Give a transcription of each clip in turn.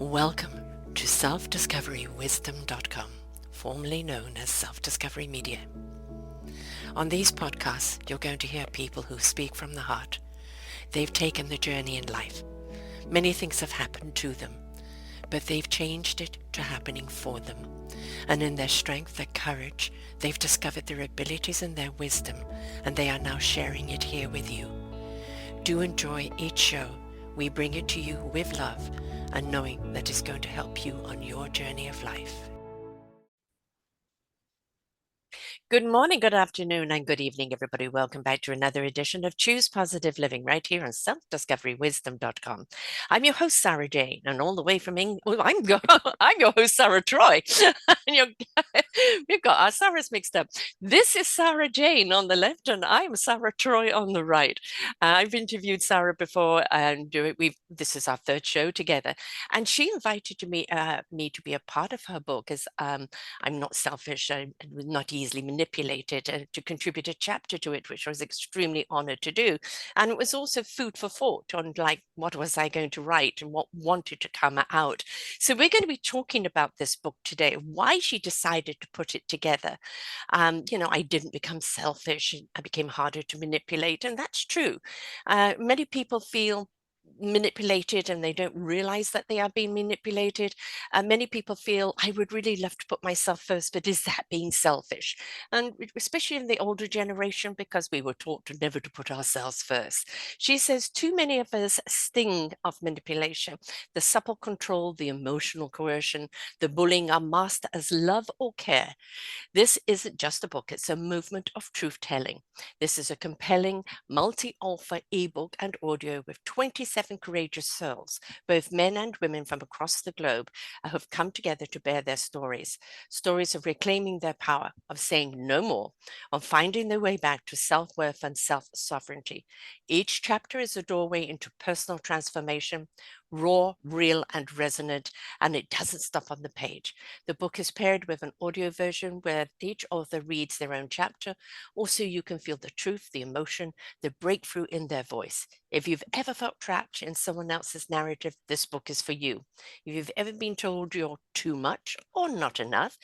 Welcome to self-discoverywisdom.com, formerly known as Self-Discovery Media. On these podcasts, you're going to hear people who speak from the heart. They've taken the journey in life. Many things have happened to them, but they've changed it to happening for them. And in their strength, their courage, they've discovered their abilities and their wisdom, and they are now sharing it here with you. Do enjoy each show. We bring it to you with love and knowing that it's going to help you on your journey of life. Good morning, good afternoon, and good evening, everybody. Welcome back to another edition of Choose Positive Living right here on selfdiscoverywisdom.com. I'm your host, Sara Jane, and all the way from England, I'm your host, Sara Troy. And we've got our Sarahs mixed up. This is Sara Jane on the left, and I'm Sara Troy on the right. I've interviewed Sara before, and this is our third show together. And she invited me to be a part of her book, as I'm not selfish, I'm not easily manipulated, to contribute a chapter to it, which I was extremely honored to do. And it was also food for thought on what was I going to write and what wanted to come out. So we're going to be talking about this book today, why she decided to put it together. I didn't become selfish. I became harder to manipulate. And that's true. Many people feel manipulated and they don't realize that they are being manipulated. Many people feel, I would really love to put myself first, but is that being selfish? And especially in the older generation, because we were taught to never to put ourselves first. She says too many of us sting of manipulation, the supple control, the emotional coercion, the bullying are masked as love or care. This isn't just a book, it's a movement of truth-telling. This is a compelling multi-author ebook and audio with 27 courageous souls, both men and women from across the globe, who have come together to bear their stories of reclaiming their power, of saying no more, of finding their way back to self-worth and self-sovereignty. Each chapter is a doorway into personal transformation, raw, real, and resonant, and it doesn't stop on the page. The book is paired with an audio version where each author reads their own chapter. Also, you can feel the truth, the emotion, the breakthrough in their voice. If you've ever felt trapped in someone else's narrative, this book is for you. If you've ever been told you're too much or not enough,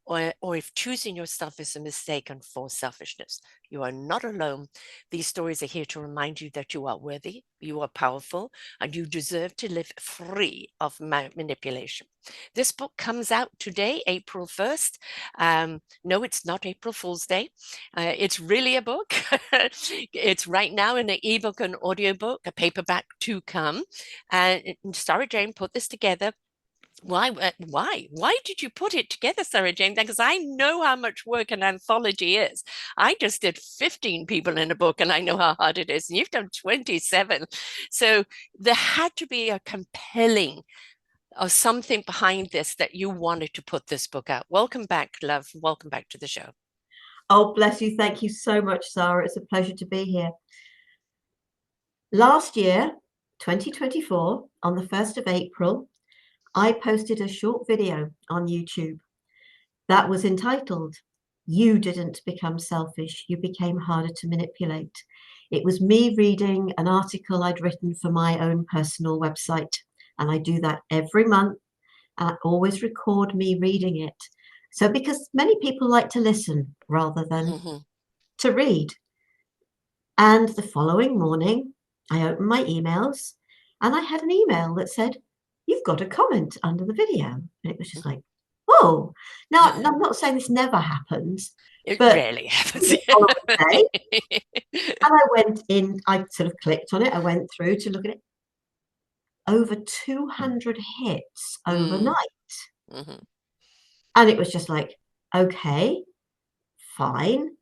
or if choosing yourself is a mistake and for selfishness, you are not alone. These stories are here to remind you that you are worthy, you are powerful, and you deserve to live free of manipulation. This book comes out today, April 1st. No, it's not April Fool's Day. It's really a book. It's right now in an ebook and audiobook, a paperback to come. And Sara Jane put this together. Why did you put it together, Sara Jane? Because I know how much work an anthology is. I just did 15 people in a book and I know how hard it is. And you've done 27. So there had to be a compelling or something behind this that you wanted to put this book out. Welcome back, love. Welcome back to the show. Oh, bless you. Thank you so much, Sara. It's a pleasure to be here. Last year, 2024, on the 1st of April, I posted a short video on YouTube that was entitled, "You Didn't Become Selfish, You Became Harder to Manipulate." It was me reading an article I'd written for my own personal website. And I do that every month. I always record me reading it. So because many people like to listen rather than to read. And the following morning, I opened my emails and I had an email that said, "You've got a comment under the video." And it was just like, whoa. Now, I'm not saying this never happens. It but rarely happens. And I went in, I sort of clicked on it. I went through to look at it. Over 200 hits overnight. And it was just like, okay, fine.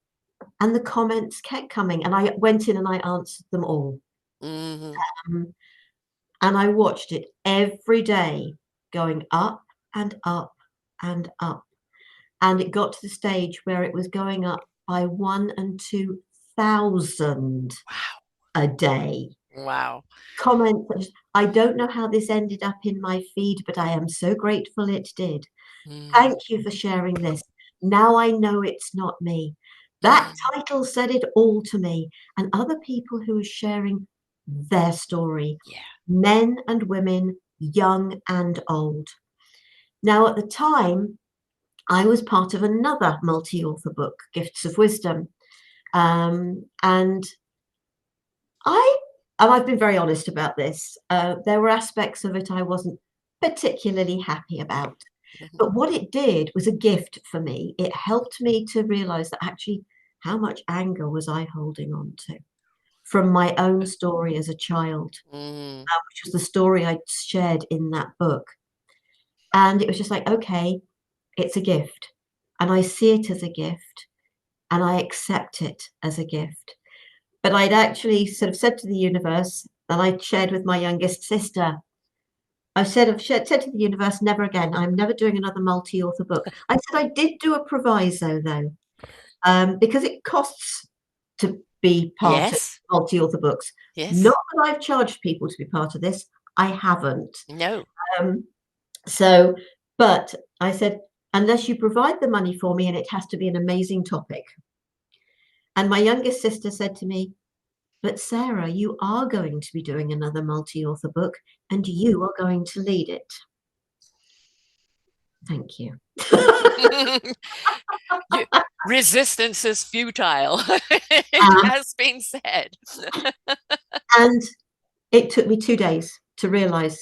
And the comments kept coming, and I went in and I answered them all. And I watched it every day going up and up and up. And it got to the stage where it was going up by 1,000 and 2,000 a day. Wow. Comments. I don't know how this ended up in my feed, but I am so grateful it did. Thank you for sharing this. Now I know it's not me. That title said it all to me. And other people who are sharing their story, men and women young and old. Now, at the time, I was part of another multi-author book, Gifts of Wisdom. And I've been very honest about this. There were aspects of it I wasn't particularly happy about. Mhm. But what it did was a gift for me. It helped me to realize that actually how much anger was I holding on to from my own story as a child, Mm. which was the story I shared in that book. And it was just like, okay, it's a gift. And I see it as a gift and I accept it as a gift. But I'd actually sort of said to the universe, and I shared with my youngest sister, I've said to the universe, never again. I'm never doing another multi-author book. I said I did do a proviso though, because it costs to be part of Yes. multi-author books. Yes. Not that I've charged people to be part of this. I haven't. No. Um, so, but I said, unless you provide the money for me, and it has to be an amazing topic. And my youngest sister said to me, but Sarah, you are going to be doing another multi-author book, and you are going to lead it. Thank you. You, resistance is futile. It Uh, has been said. and it took me 2 days to realize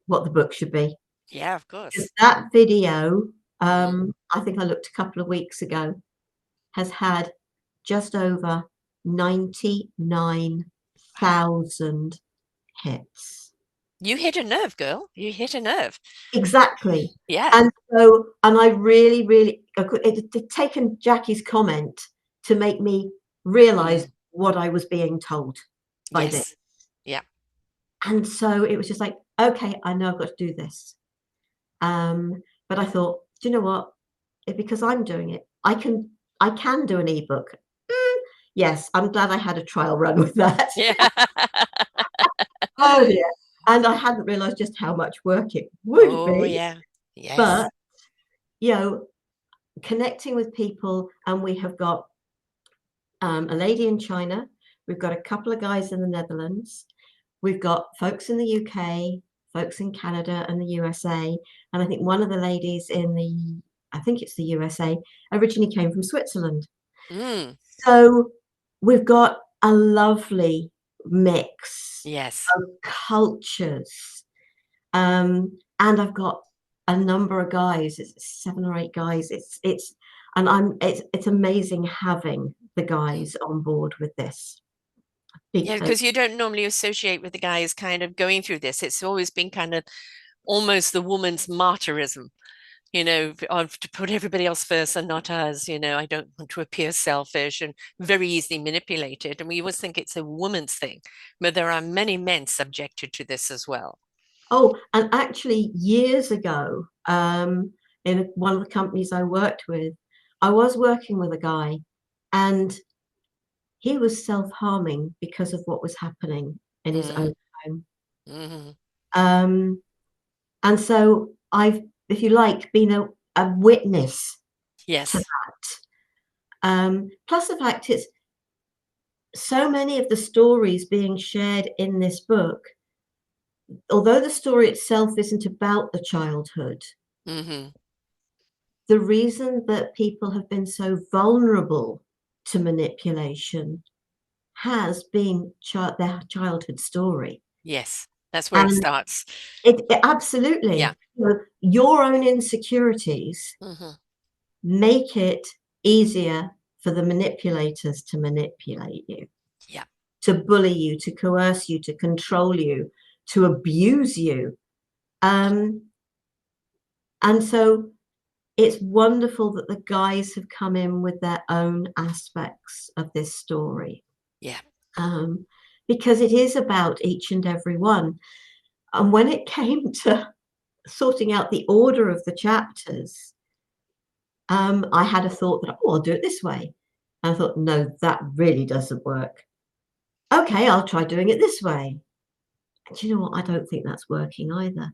what the book should be. Yeah, of Because course. that video, Mm. I think I looked a couple of weeks ago, has had just over 99,000 hits. You hit a nerve, girl. You hit a nerve. Exactly. Yeah. And so, and I really, really, it taken Jackie's comment to make me realize Mm. what I was being told by this. Yes. Yeah. And so it was just like, okay, I know I've got to do this. But I thought, do you know what? Because I'm doing it, I can do an ebook. Yes, I'm glad I had a trial run with that. Yeah. Oh dear. And I hadn't realized just how much work it would Oh, be. yeah. Yes. But, you know, connecting with people, and we have got a lady in China, we've got a couple of guys in the Netherlands, we've got folks in the UK, folks in Canada and the USA, and I think one of the ladies in I think it's the USA, originally came from Switzerland. Mm. So we've got a lovely mix Yes. of cultures. And I've got a number of guys, it's 7 or 8 guys. It's amazing having the guys on board with this Yeah, because because you don't normally associate with the guys kind of going through this. It's always been kind of almost the woman's martyrism, of to put everybody else first and not us. I don't want to appear selfish and very easily manipulated. And we always think it's a woman's thing, but there are many men subjected to this as well. and actually years ago, in one of the companies I worked with, I was working with a guy and he was self-harming because of what was happening in his Mm, own home. mhm. Um, and so I've, if you like, been a witness to Yes. that. Plus the fact it's so many of the stories being shared in this book, although the story itself isn't about the childhood, Hmm. the reason that people have been so vulnerable to manipulation has been their childhood story. Yes. That's where it And starts. it absolutely, Yeah. your own insecurities Hmm. make it easier for the manipulators to manipulate you, Yeah. to bully you, to coerce you, to control you, to abuse you. Um, and so it's wonderful that the guys have come in with their own aspects of this story, Yeah. um, because it is about each and every one. And when it came to sorting out the order of the chapters, I had a thought that, oh, I'll do it this way. And I thought, no, that really doesn't work. Okay, I'll try doing it this way. And you know what? I don't think that's working either.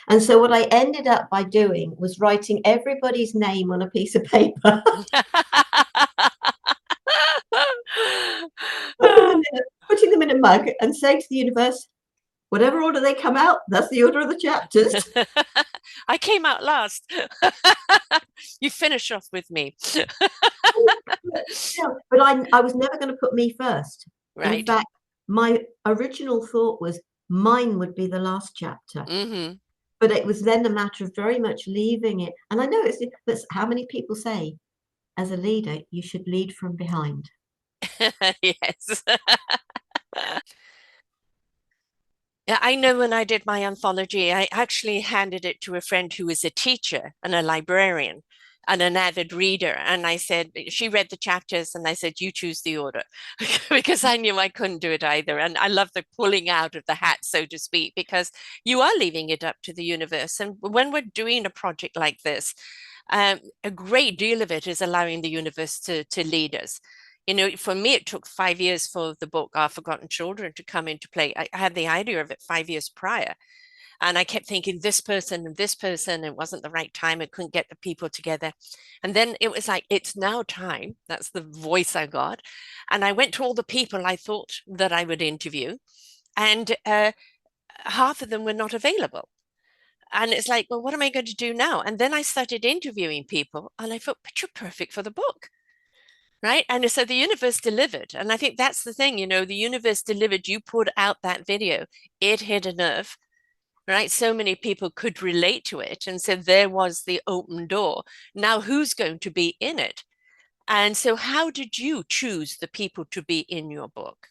And so what I ended up by doing was writing everybody's name on a piece of paper, putting them in a mug and saying to the universe, whatever order they come out, that's the order of the chapters. I came out last. You finish off with me. Yeah, but I was never going to put me first. In Right. fact, my original thought was mine would be the last chapter. Mm-hmm. But it was then a matter of very much leaving it. And I know that's how many people say, as a leader, you should lead from behind. Yes. Yeah, I know when I did my anthology, I actually handed it to a friend who is a teacher and a librarian and an avid reader. And I said, she read the chapters and I said, you choose the order because I knew I couldn't do it either. And I love the pulling out of the hat, so to speak, because you are leaving it up to the universe. And when we're doing a project like this, a great deal of it is allowing the universe to lead us. You know, for me, it took 5 years for the book Our Forgotten Children to come into play. I had the idea of it 5 years prior. And I kept thinking this person and this person, it wasn't the right time. I couldn't get the people together. And then it was like, it's now time. That's the voice I got. And I went to all the people I thought that I would interview, and half of them were not available. And it's like, well, what am I going to do now? And then I started interviewing people, and I thought, but you're perfect for the book. Right. And so the universe delivered. And I think that's the thing, you know, the universe delivered. You put out that video, it hit a nerve, right? So many people could relate to it. And so there was the open door. Now, who's going to be in it? And so, how did you choose the people to be in your book?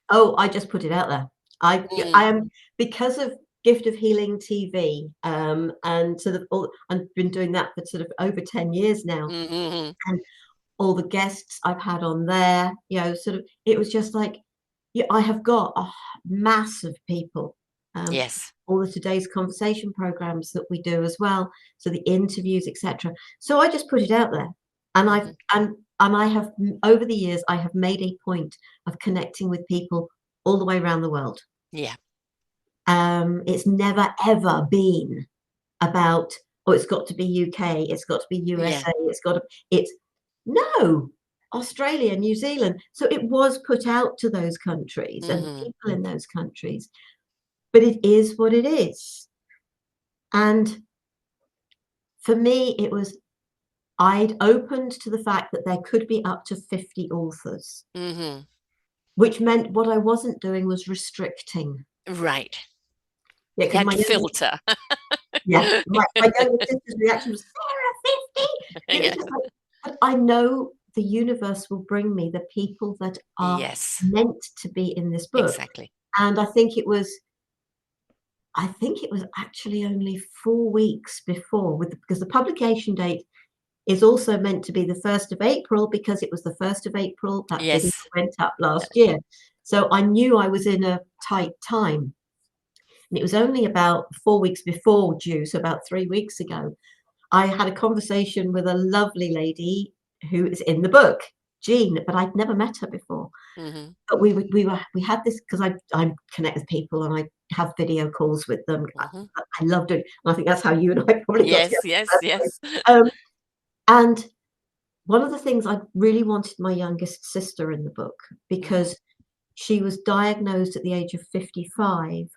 Oh, I just put it out there. I Mm, am, because of Gift of Healing TV, and sort of I've been doing that for sort of over 10 years now. mm-hmm. And all the guests I've had on there, sort of, it was just like, yeah, I have got a mass of people. Yes. All the Today's Conversation programs that we do as well, so the interviews, etc. So I just put it out there, and Mm-hmm. I have, over the years, I have made a point of connecting with people all the way around the world. Yeah. It's never ever been about, oh, it's got to be UK, it's got to be Yeah. USA, it's no, Australia, New Zealand. So it was put out to those countries and Mm-hmm. people in those countries, but it is what it is. And for me, it was, I'd opened to the fact that there could be up to 50 authors, Mm-hmm. which meant what I wasn't doing was restricting. Right. Yeah, You because had to filter. my younger sister's reaction was, Sarah, 50? It's Yeah. just like, but I know the universe will bring me the people that are Yes. meant to be in this book. Exactly. And I think it was actually only 4 weeks before, because the publication date is also meant to be the 1st of April, because it was the 1st of April that video Yes. went up last year. So I knew I was in a tight time. And it was only about 4 weeks before due, so about 3 weeks ago, I had a conversation with a lovely lady who is in the book, Jean, but I'd never met her before. Mm-hmm. But we had this, because I connect with people and I have video calls with them. Mm-hmm. I love doing, and I think that's how you and I probably got Yes. together. Yes. Yes. And one of the things I really wanted my youngest sister in the book, Mm-hmm. because she was diagnosed at the age of 55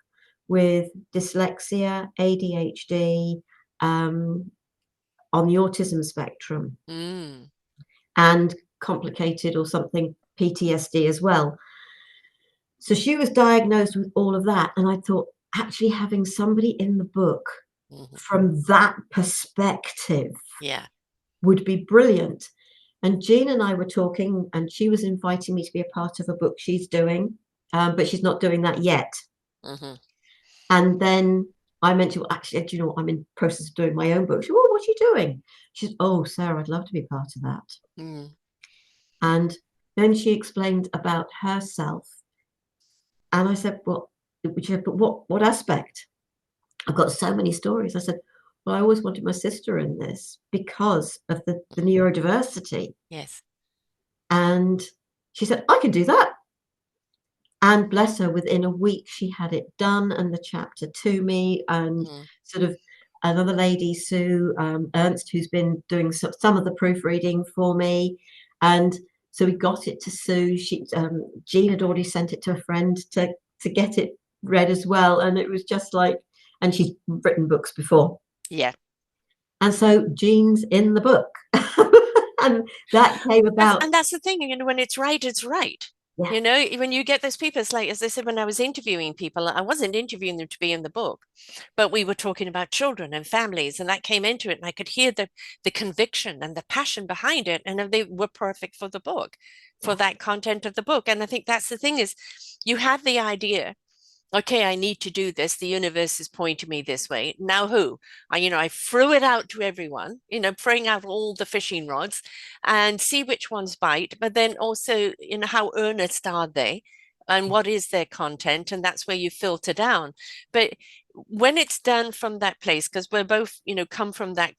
with dyslexia, ADHD, on the autism spectrum, Mm. and complicated or something PTSD as well. So she was diagnosed with all of that. And I thought, actually having somebody in the book Mm-hmm. from that perspective Yeah. would be brilliant. And Jean and I were talking, and she was inviting me to be a part of a book she's doing, but she's not doing that yet. Mm-hmm. And then I mentioned, well, actually, do you know what? I'm in the process of doing my own book. She said, well, what are you doing? She said, oh, Sarah, I'd love to be part of that. Mm. And then she explained about herself. And I said, well, but what aspect? I've got so many stories. I said, well, I always wanted my sister in this because of the neurodiversity. Yes. And she said, I can do that. And bless her, within a week, she had it done and the chapter to me. And Mm. sort of another lady, Sue Ernst, who's been doing some of the proofreading for me. And so we got it to Sue. Jean had already sent it to a friend to get it read as well, and it was just like, and she's written books before, Yeah. and so Jean's in the book, and that came about. And that's the thing, when it's right, it's right. Yeah, When you get those people, it's like, as I said, when I was interviewing people, I wasn't interviewing them to be in the book, but we were talking about children and families, and that came into it, and I could hear the conviction and the passion behind it, and they were perfect for the book, for yeah, that content of the book. And I think that's the thing is, you have the idea, okay, I need to do this. The universe is pointing me this way. Now who? I threw it out to everyone, throwing out all the fishing rods and see which ones bite. But then also, how earnest are they? And what is their content? And that's where you filter down. But when it's done from that place, because we're both, come from that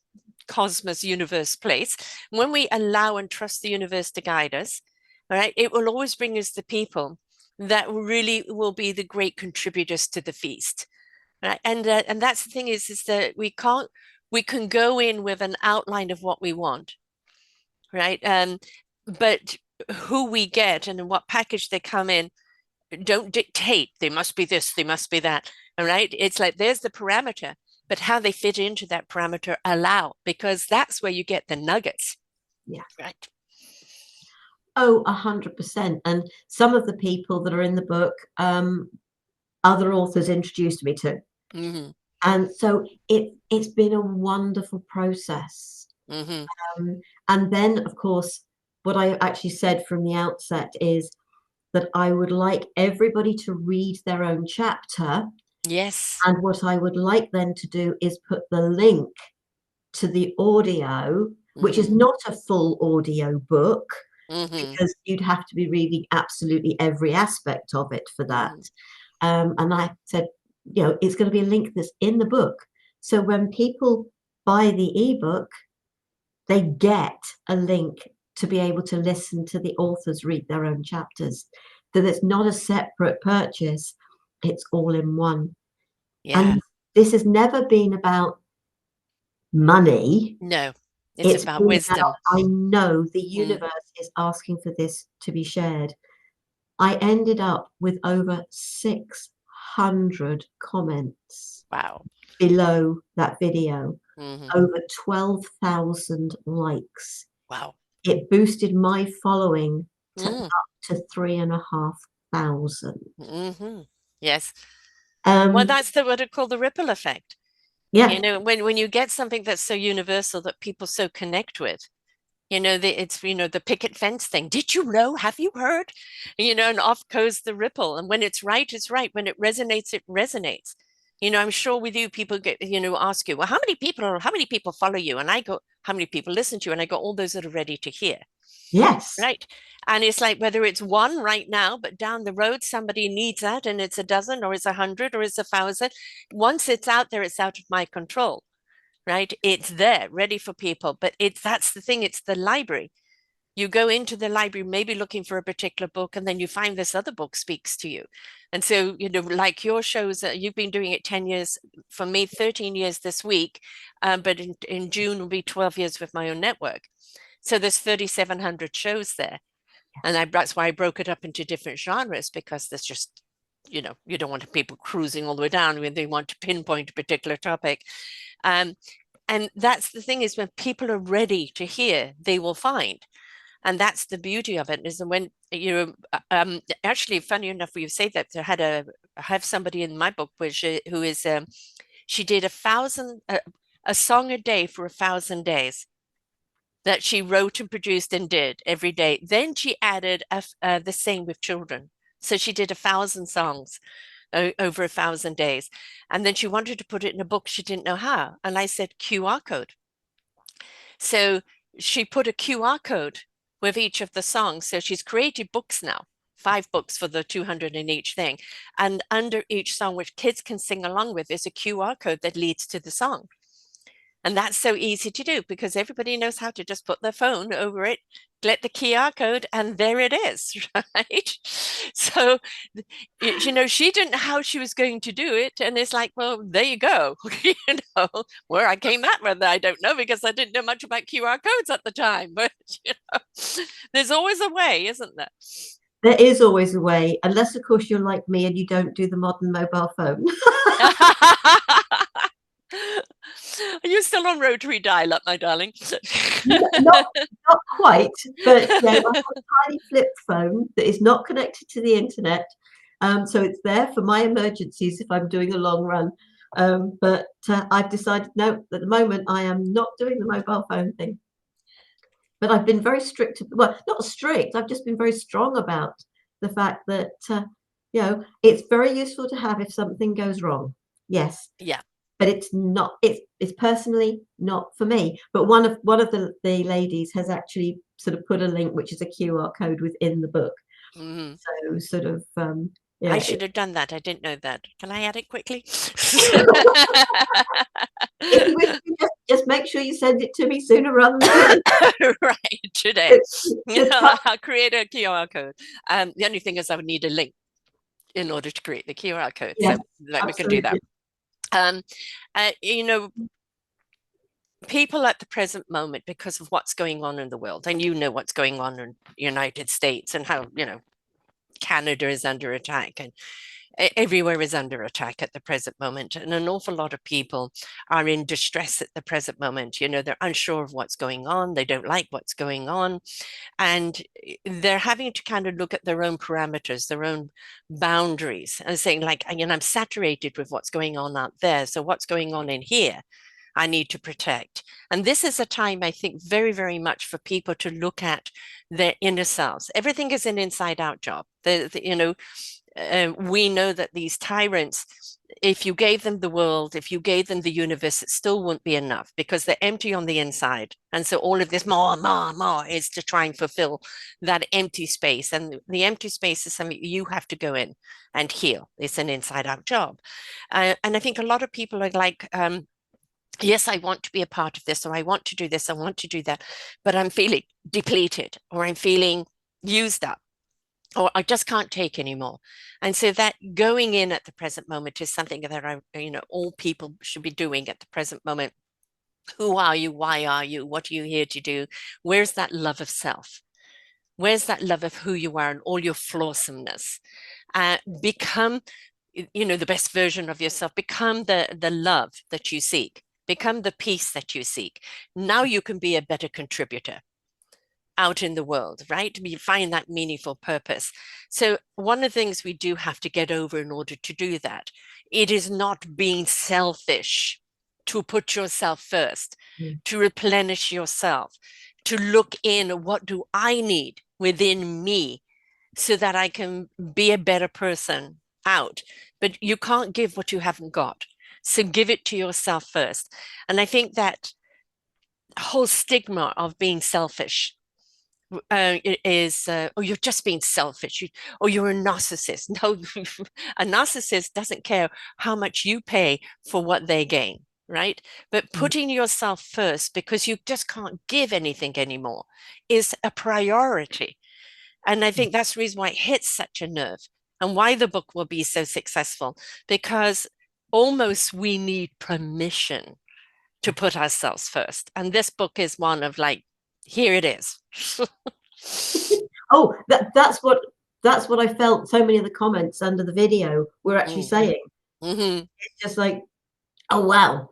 cosmos universe place, when we allow and trust the universe to guide us, all right, it will always bring us the people that really will be the great contributors to the feast, right? And that's the thing is that we can go in with an outline of what we want, right? But who we get and in what package they come in don't dictate they must be this, they must be that. All right, it's like there's the parameter, but how they fit into that parameter allow, because that's where you get the nuggets, yeah. right? Oh, 100%. And some of the people that are in the book, other authors introduced me to. Mm-hmm. And so it's been a wonderful process. Mm-hmm. And then, of course, what I actually said from the outset is that I would like everybody to read their own chapter. Yes. And what I would like them to do is put the link to the audio, which is Mm-hmm. not a full audio book, Mm-hmm. because you'd have to be reading absolutely every aspect of it for that. Mm-hmm. And I said, it's going to be a link that's in the book. So when people buy the ebook, they get a link to be able to listen to the authors read their own chapters. That it's not a separate purchase, it's all in one. Yeah. And this has never been about money. No, it's It's about been about, wisdom. I know the Mm. universe is asking for this to be shared. I ended up with over 600 comments Wow. below that video, Hmm. over 12,000 likes. Wow. It boosted my following to Mm. up to 3,500. Hmm. Yes. Well, Um, that's what I call the ripple effect. yeah, When you get something that's so universal that people so connect with, it's, the picket fence thing. Did you know? Have you heard? And off goes the ripple. And when it's right, it's right. When it resonates. I'm sure with you, people ask you, well, how many people follow you? And I go, how many people listen to you? And I go, all those that are ready to hear. yes, Right. And it's like whether it's one right now, but down the road, somebody needs that and it's a dozen or it's 100 or it's 1,000. Once it's out there, it's out of my control, right? It's there ready for people. But that's the thing, it's the library. You go into the library, maybe looking for a particular book, and then you find this other book speaks to you. And so, like your shows, you've been doing it 10 years, for me, 13 years this week, but in June will be 12 years with my own network. So there's 3,700 shows there. And that's why I broke it up into different genres, because there's just, you don't want people cruising all the way down when they want to pinpoint a particular topic. Um, and that's the thing is when people are ready to hear, they will find. And that's the beauty of it is when actually funny enough, you say that I have somebody in my book who is she did 1,000 a song a day for 1,000 days that she wrote and produced and did every day. Then she added the same with children. So she did 1,000 songs over 1,000 days. And then she wanted to put it in a book. She didn't know how. And I said, QR code. So she put a QR code with each of the songs. So she's created books now, 5 books for the 200 in each thing. And under each song, which kids can sing along with, is a QR code that leads to the song. And that's so easy to do because everybody knows how to just put their phone over it, get the QR code, and there it is, right? So, she didn't know how she was going to do it. And it's like, well, there you go. Where I came at with that, I don't know because I didn't know much about QR codes at the time. But, there's always a way, isn't there? There is always a way, unless, of course, you're like me and you don't do the modern mobile phone. Are you still on rotary dial-up, my darling? Not quite, but yeah, I have a tiny flip phone that is not connected to the internet. So it's there for my emergencies if I'm doing a long run. But I've decided, no, at the moment I am not doing the mobile phone thing. But I've been very strict, well, not strict, I've just been very strong about the fact that, it's very useful to have if something goes wrong. Yes. Yeah. But it's not, it's personally not for me. But one of the ladies has actually sort of put a link, which is a QR code within the book. Mm-hmm. So sort of, I should have done that. I didn't know that. Can I add it quickly? if you wish to just make sure you send it to me sooner rather than Right, today. just I'll create a QR code. The only thing is I would need a link in order to create the QR code. yes, So like we can do that. absolutely. You know, people at the present moment, because of what's going on in the world, and you know what's going on in the United States and how, Canada is under attack and everywhere is under attack at the present moment. And an awful lot of people are in distress at the present moment. They're unsure of what's going on. They don't like what's going on. And they're having to kind of look at their own parameters, their own boundaries, and saying, like, I'm saturated with what's going on out there. So what's going on in here? I need to protect. And this is a time, I think, very, very much for people to look at their inner selves. Everything is an inside out job. We know that these tyrants, if you gave them the world, if you gave them the universe, it still won't be enough because they're empty on the inside. And so all of this more is to try and fulfill that empty space. And the empty space is something you have to go in and heal. It's an inside out job. And I think a lot of people are like, yes, I want to be a part of this, or I want to do this, I want to do that, but I'm feeling depleted, or I'm feeling used up, or I just can't take anymore. And so that going in at the present moment is something that all people should be doing at the present moment. Who are you? Why are you? What are you here to do? Where's that love of self? Where's that love of who you are and all your flawsomeness? Become, the best version of yourself. Become the love that you seek. Become the peace that you seek. Now you can be a better contributor out in the world, right? You find that meaningful purpose. So one of the things we do have to get over in order to do that, it is not being selfish to put yourself first, to replenish yourself, to look in, what do I need within me so that I can be a better person out. But you can't give what you haven't got. So give it to yourself first. And I think that whole stigma of being selfish is, oh, you're just being selfish, or you're a narcissist. No, a narcissist doesn't care how much you pay for what they gain, right? But putting yourself first because you just can't give anything anymore is a priority. And I think that's the reason why it hits such a nerve and why the book will be so successful, because almost we need permission to put ourselves first. And this book is one of like, here it is. Oh, that's what I felt. So many of the comments under the video were actually saying. Mm-hmm. It's just like, oh wow.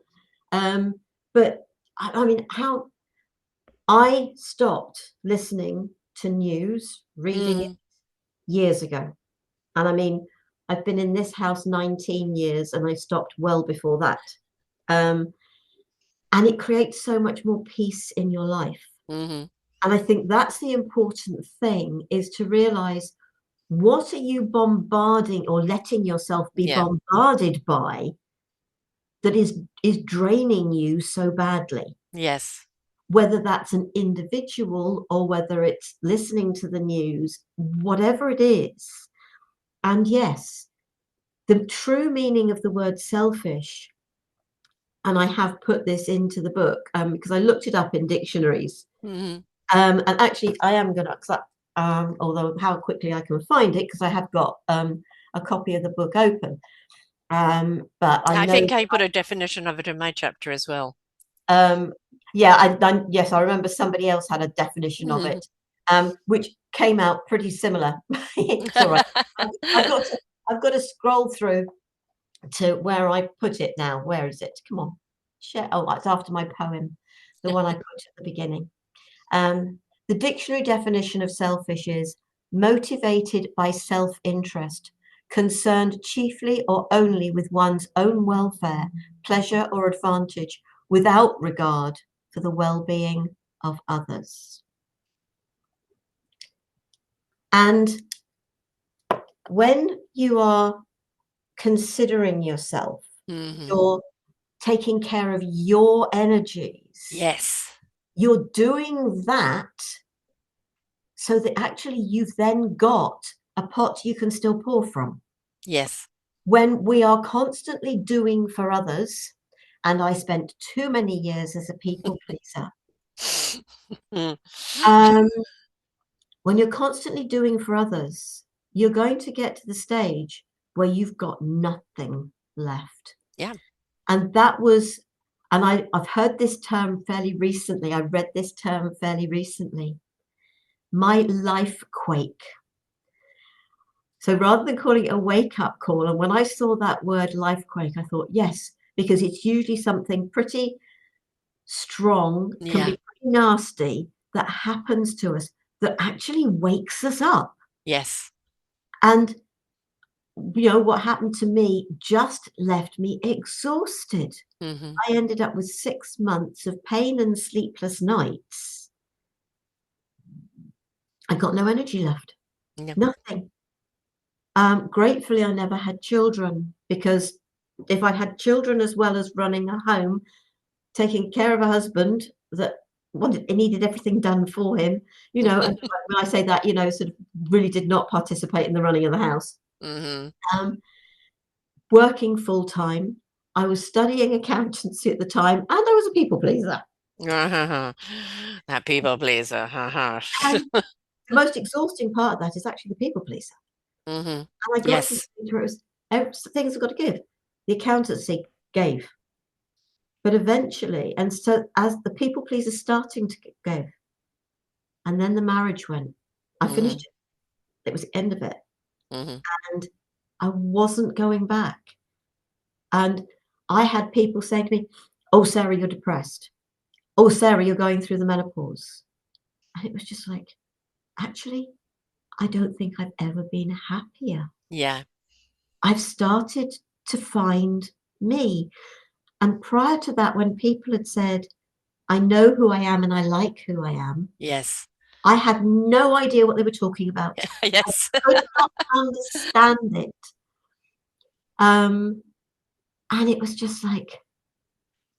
But I mean, how I stopped listening to news, reading it years ago. And I mean, I've been in this house 19 years and I stopped well before that. And it creates so much more peace in your life. Mm-hmm. And I think that's the important thing, is to realize, what are you bombarding or letting yourself be bombarded by that is draining you so badly? Yes. Whether that's an individual or whether it's listening to the news, whatever it is. And yes, the true meaning of the word selfish, and I have put this into the book because I looked it up in dictionaries. Mm-hmm. And actually, I am going to, although how quickly I can find it, because I have got a copy of the book open. But I know, think I put a definition of it in my chapter as well. Yeah, yes, I remember somebody else had a definition of it, which came out pretty similar. It's all right. I've got to, I've got to scroll through to where I put it now. Where is it? Come on. Share. Oh, it's after my poem, the one I put at the beginning. The dictionary definition of selfish is motivated by self-interest, concerned chiefly or only with one's own welfare, pleasure, or advantage, without regard for the well-being of others. And when you are considering yourself, you're taking care of your energies. Yes. You're doing that so that actually you've then got a pot you can still pour from. Yes. When we are constantly doing for others, and I spent too many years as a people pleaser. When you're constantly doing for others, you're going to get to the stage where you've got nothing left. Yeah. And that was, and I've heard this term fairly recently. I read this term fairly recently. My life quake. So rather than calling it a wake-up call, and when I saw that word life quake, I thought, yes, because it's usually something pretty strong, can be pretty nasty, that happens to us that actually wakes us up. Yes. And you know what happened to me just left me exhausted. I ended up with 6 months of pain and sleepless nights. I got no energy left. Nothing. Gratefully, I never had children, because if I had children as well as running a home, taking care of a husband that needed everything done for him, you know, and when I say that, you know, sort of really did not participate in the running of the house. Working full time, I was studying accountancy at the time, and I was a people pleaser. That people pleaser. And the most exhausting part of that is actually the people pleaser. And I got to the stage where it was, things have got to give. The accountancy gave. But eventually, and so as the people pleaser starting to go, and then the marriage went, I finished it. It was the end of it. And I wasn't going back. And I had people saying to me, oh, Sarah, you're depressed. Oh, Sarah, you're going through the menopause. And it was just like, actually, I don't think I've ever been happier. Yeah. I've started to find me. And prior to that, when people had said, I know who I am and I like who I am. Yes. I had no idea what they were talking about. Yes. I could not understand it. And it was just like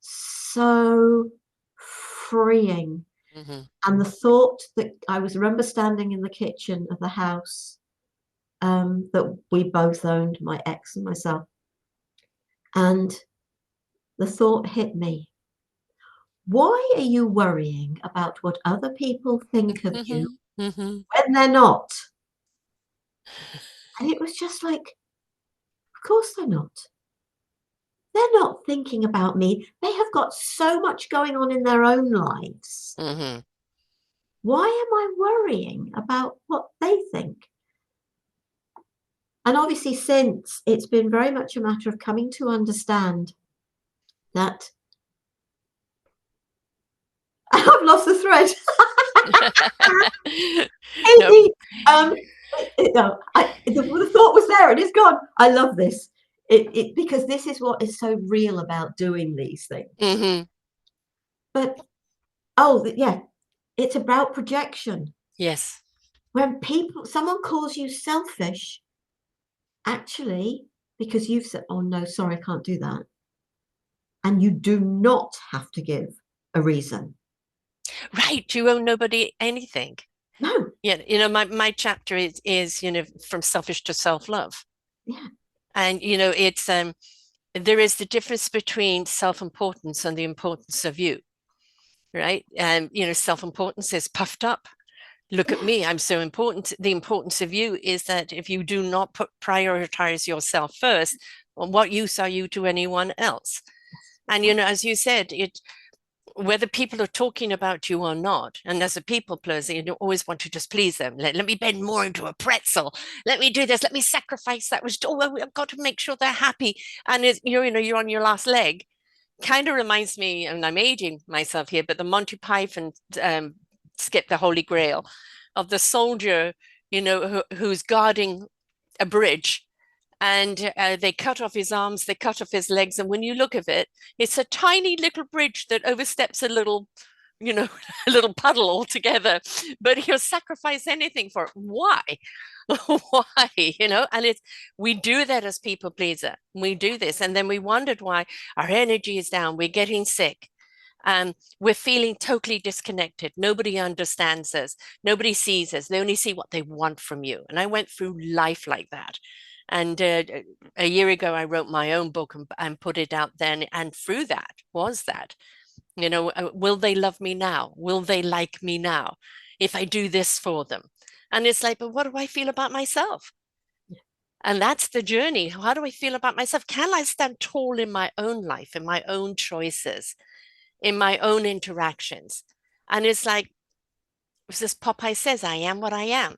so freeing. And the thought that I remember standing in the kitchen of the house that we both owned, my ex and myself. And the thought hit me. Why are you worrying about what other people think of you when they're not? And it was just like, of course they're not. They're not thinking about me. They have got so much going on in their own lives. Why am I worrying about what they think? And obviously, since, it's been very much a matter of coming to understand that I've lost the thread. The thought was there and it's gone. I love this. Because this is what is so real about doing these things. But yeah, it's about projection. Yes. When someone calls you selfish, actually, because you've said, oh no, sorry, I can't do that. And you do not have to give a reason. Right. You owe nobody anything. No. Yeah. You know, my chapter is, you know, from selfish to self-love. Yeah. And, you know, it's there is the difference between self-importance and the importance of you. Right. And, you know, self-importance is puffed up. Look at me, I'm so important. The importance of you is that if you do not prioritize yourself first, well, what use are you to anyone else? And, you know, as you said, whether people are talking about you or not. And as a people pleaser, you always want to just please them. Let me bend more into a pretzel. Let me do this. Let me sacrifice that. Which, oh, I've got to make sure they're happy. And you're on your last leg. Kind of reminds me, and I'm aging myself here, but the Monty Python skit, the Holy Grail, of the soldier, who's guarding a bridge, and they cut off his arms, they cut off his legs, and when you look at it, it's a tiny little bridge that oversteps a little, a little puddle altogether. But he'll sacrifice anything for it. Why? Why? And we do that as people pleaser. We do this, and then we wondered why our energy is down. We're getting sick. We're feeling totally disconnected. Nobody understands us. Nobody sees us. They only see what they want from you. And I went through life like that. And a year ago, I wrote my own book and put it out then. And through that was that, will they love me now? Will they like me now if I do this for them? And it's like, but what do I feel about myself? And that's the journey. How do I feel about myself? Can I stand tall in my own life, in my own choices, in my own interactions? And it's like, as this Popeye says, I am what I am.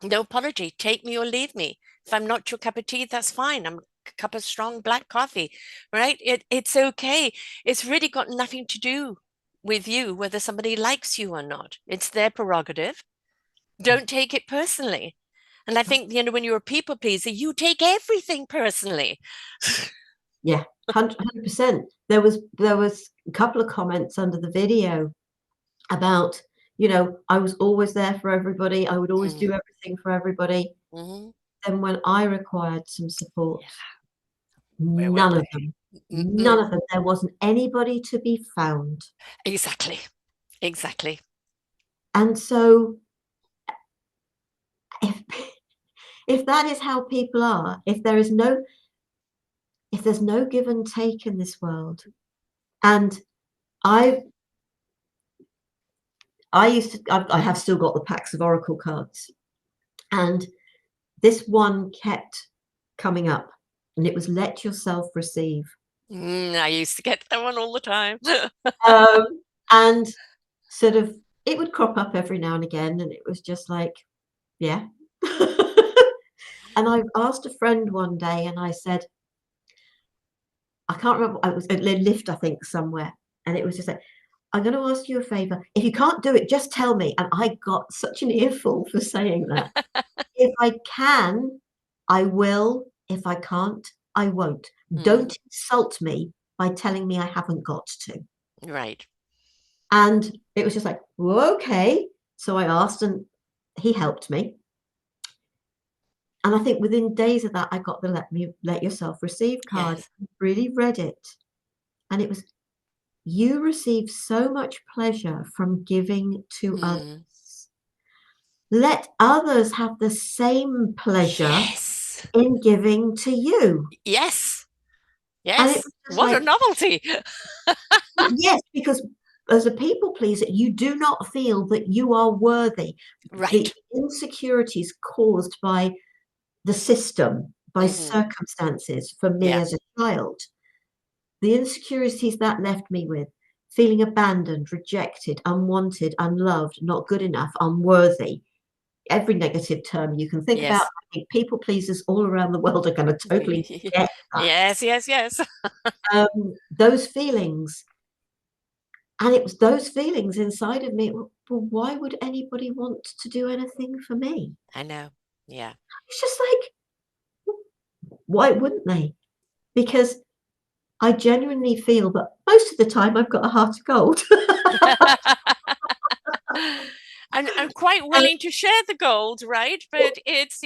No apology. Take me or leave me. If I'm not your cup of tea, that's fine. I'm a cup of strong black coffee, right? It's okay. It's really got nothing to do with you, whether somebody likes you or not. It's their prerogative. Don't take it personally. And I think, when you're a people pleaser, you take everything personally. Yeah, 100%. There was a couple of comments under the video about, I was always there for everybody. I would always do everything for everybody. Mm-hmm. Then when I required some support, Where none of them, none of them, there wasn't anybody to be found. Exactly. Exactly. And so if that is how people are, if there's no give and take in this world, and I have still got the packs of Oracle cards, and this one kept coming up, and it was let yourself receive. I used to get that one all the time. And sort of it would crop up every now and again, and it was just like, yeah. And I asked a friend one day, and I said, I can't remember, it was a lift, I think, somewhere, and it was just like, I'm going to ask you a favor. If you can't do it, just tell me. And I got such an earful for saying that. If I can, I will. If I can't, I won't. Don't insult me by telling me I haven't got to. Right. And it was just like, well, okay. So I asked, and he helped me. And I think within days of that, I got the let yourself receive card. Yes. Really read it. And it was, you receive so much pleasure from giving to others. Let others have the same pleasure in giving to you. Yes. And Yes. it was What a like, novelty. yes, because as a people pleaser, you do not feel that you are worthy. Right. The insecurities caused by the system, by circumstances, for me as a child, the insecurities that left me with, feeling abandoned, rejected, unwanted, unloved, not good enough, unworthy, every negative term you can think about. I think people pleasers all around the world are going to totally get that. Yes, yes, yes. Those feelings. And it was those feelings inside of me. Well, why would anybody want to do anything for me? I know. Yeah. It's just like, why wouldn't they? Because I genuinely feel that most of the time I've got a heart of gold. And I'm quite willing to share the gold, right? But it's,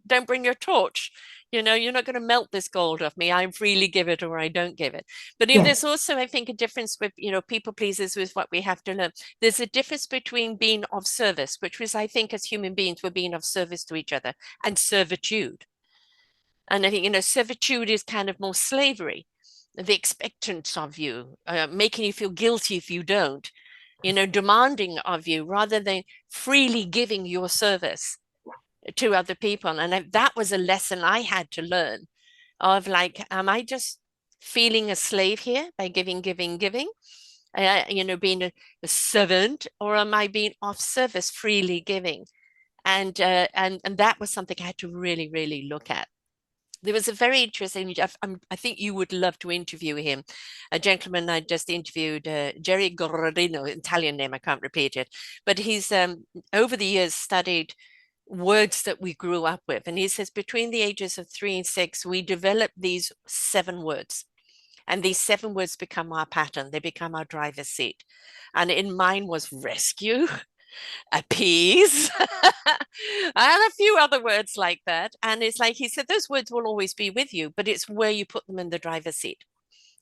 don't bring your torch. You're not going to melt this gold off me. I freely give it or I don't give it. But there's also, I think, a difference with, people pleasers with what we have to learn. There's a difference between being of service, which was, I think, as human beings, we're being of service to each other, and servitude. And I think, servitude is kind of more slavery, the expectance of you, making you feel guilty if you don't, demanding of you rather than freely giving your service to other people. And that was a lesson I had to learn of like, am I just feeling a slave here by giving, giving, giving? being a servant, or am I being off service, freely giving? And that was something I had to really, really look at. There was a very interesting, I think you would love to interview him, a gentleman I just interviewed, Jerry Gorrino, Italian name, I can't repeat it, but he's over the years studied words that we grew up with. And he says between the ages of 3 and 6, we develop these 7 words. And these 7 words become our pattern. They become our driver's seat. And in mine was rescue, appease, and a few other words like that. And it's like he said, those words will always be with you, but it's where you put them in the driver's seat,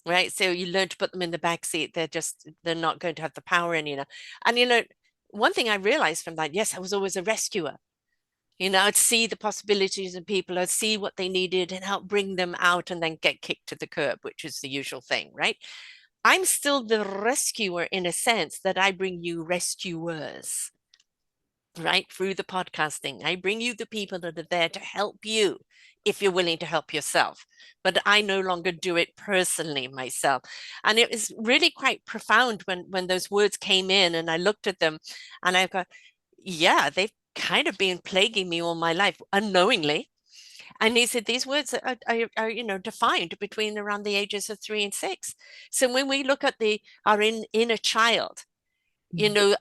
right? So you learn to put them in the back seat. They're not going to have the power anymore. And one thing I realized from that, yes, I was always a rescuer. I'd see the possibilities in people, I'd see what they needed and help bring them out, and then get kicked to the curb, which is the usual thing, right? I'm still the rescuer in a sense that I bring you rescuers, right? Through the podcasting. I bring you the people that are there to help you if you're willing to help yourself. But I no longer do it personally myself. And it was really quite profound when those words came in and I looked at them and I got, yeah, they've kind of been plaguing me all my life unknowingly. And he said these words are defined between around the ages of 3 and 6. So when we look at our inner child,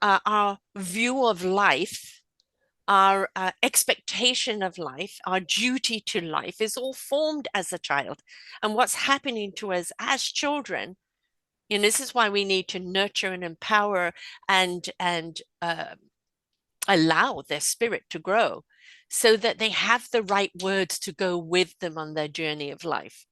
our view of life, our expectation of life, our duty to life is all formed as a child. And what's happening to us as children, this is why we need to nurture and empower and allow their spirit to grow so that they have the right words to go with them on their journey of life.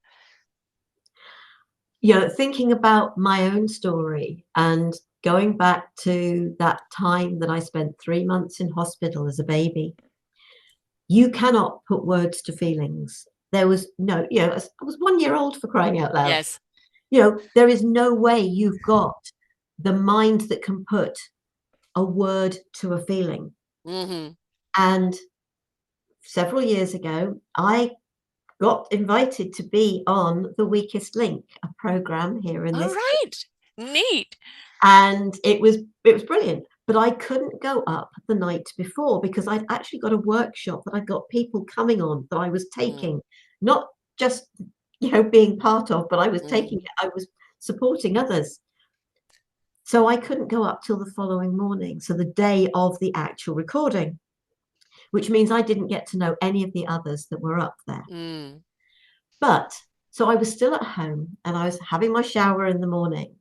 Thinking about my own story and going back to that time that I spent 3 months in hospital as a baby, you cannot put words to feelings. There was no, I was 1 year old, for crying out loud. Yes. There is no way you've got the mind that can put a word to a feeling. Mm-hmm. And several years ago, I got invited to be on The Weakest Link, a program here in this. All right. Neat. And it was brilliant. But I couldn't go up the night before because I'd actually got a workshop that I'd got people coming on that I was taking, not just being part of, but I was taking it, I was supporting others. So I couldn't go up till the following morning, so the day of the actual recording, which means I didn't get to know any of the others that were up there. But so I was still at home and I was having my shower in the morning,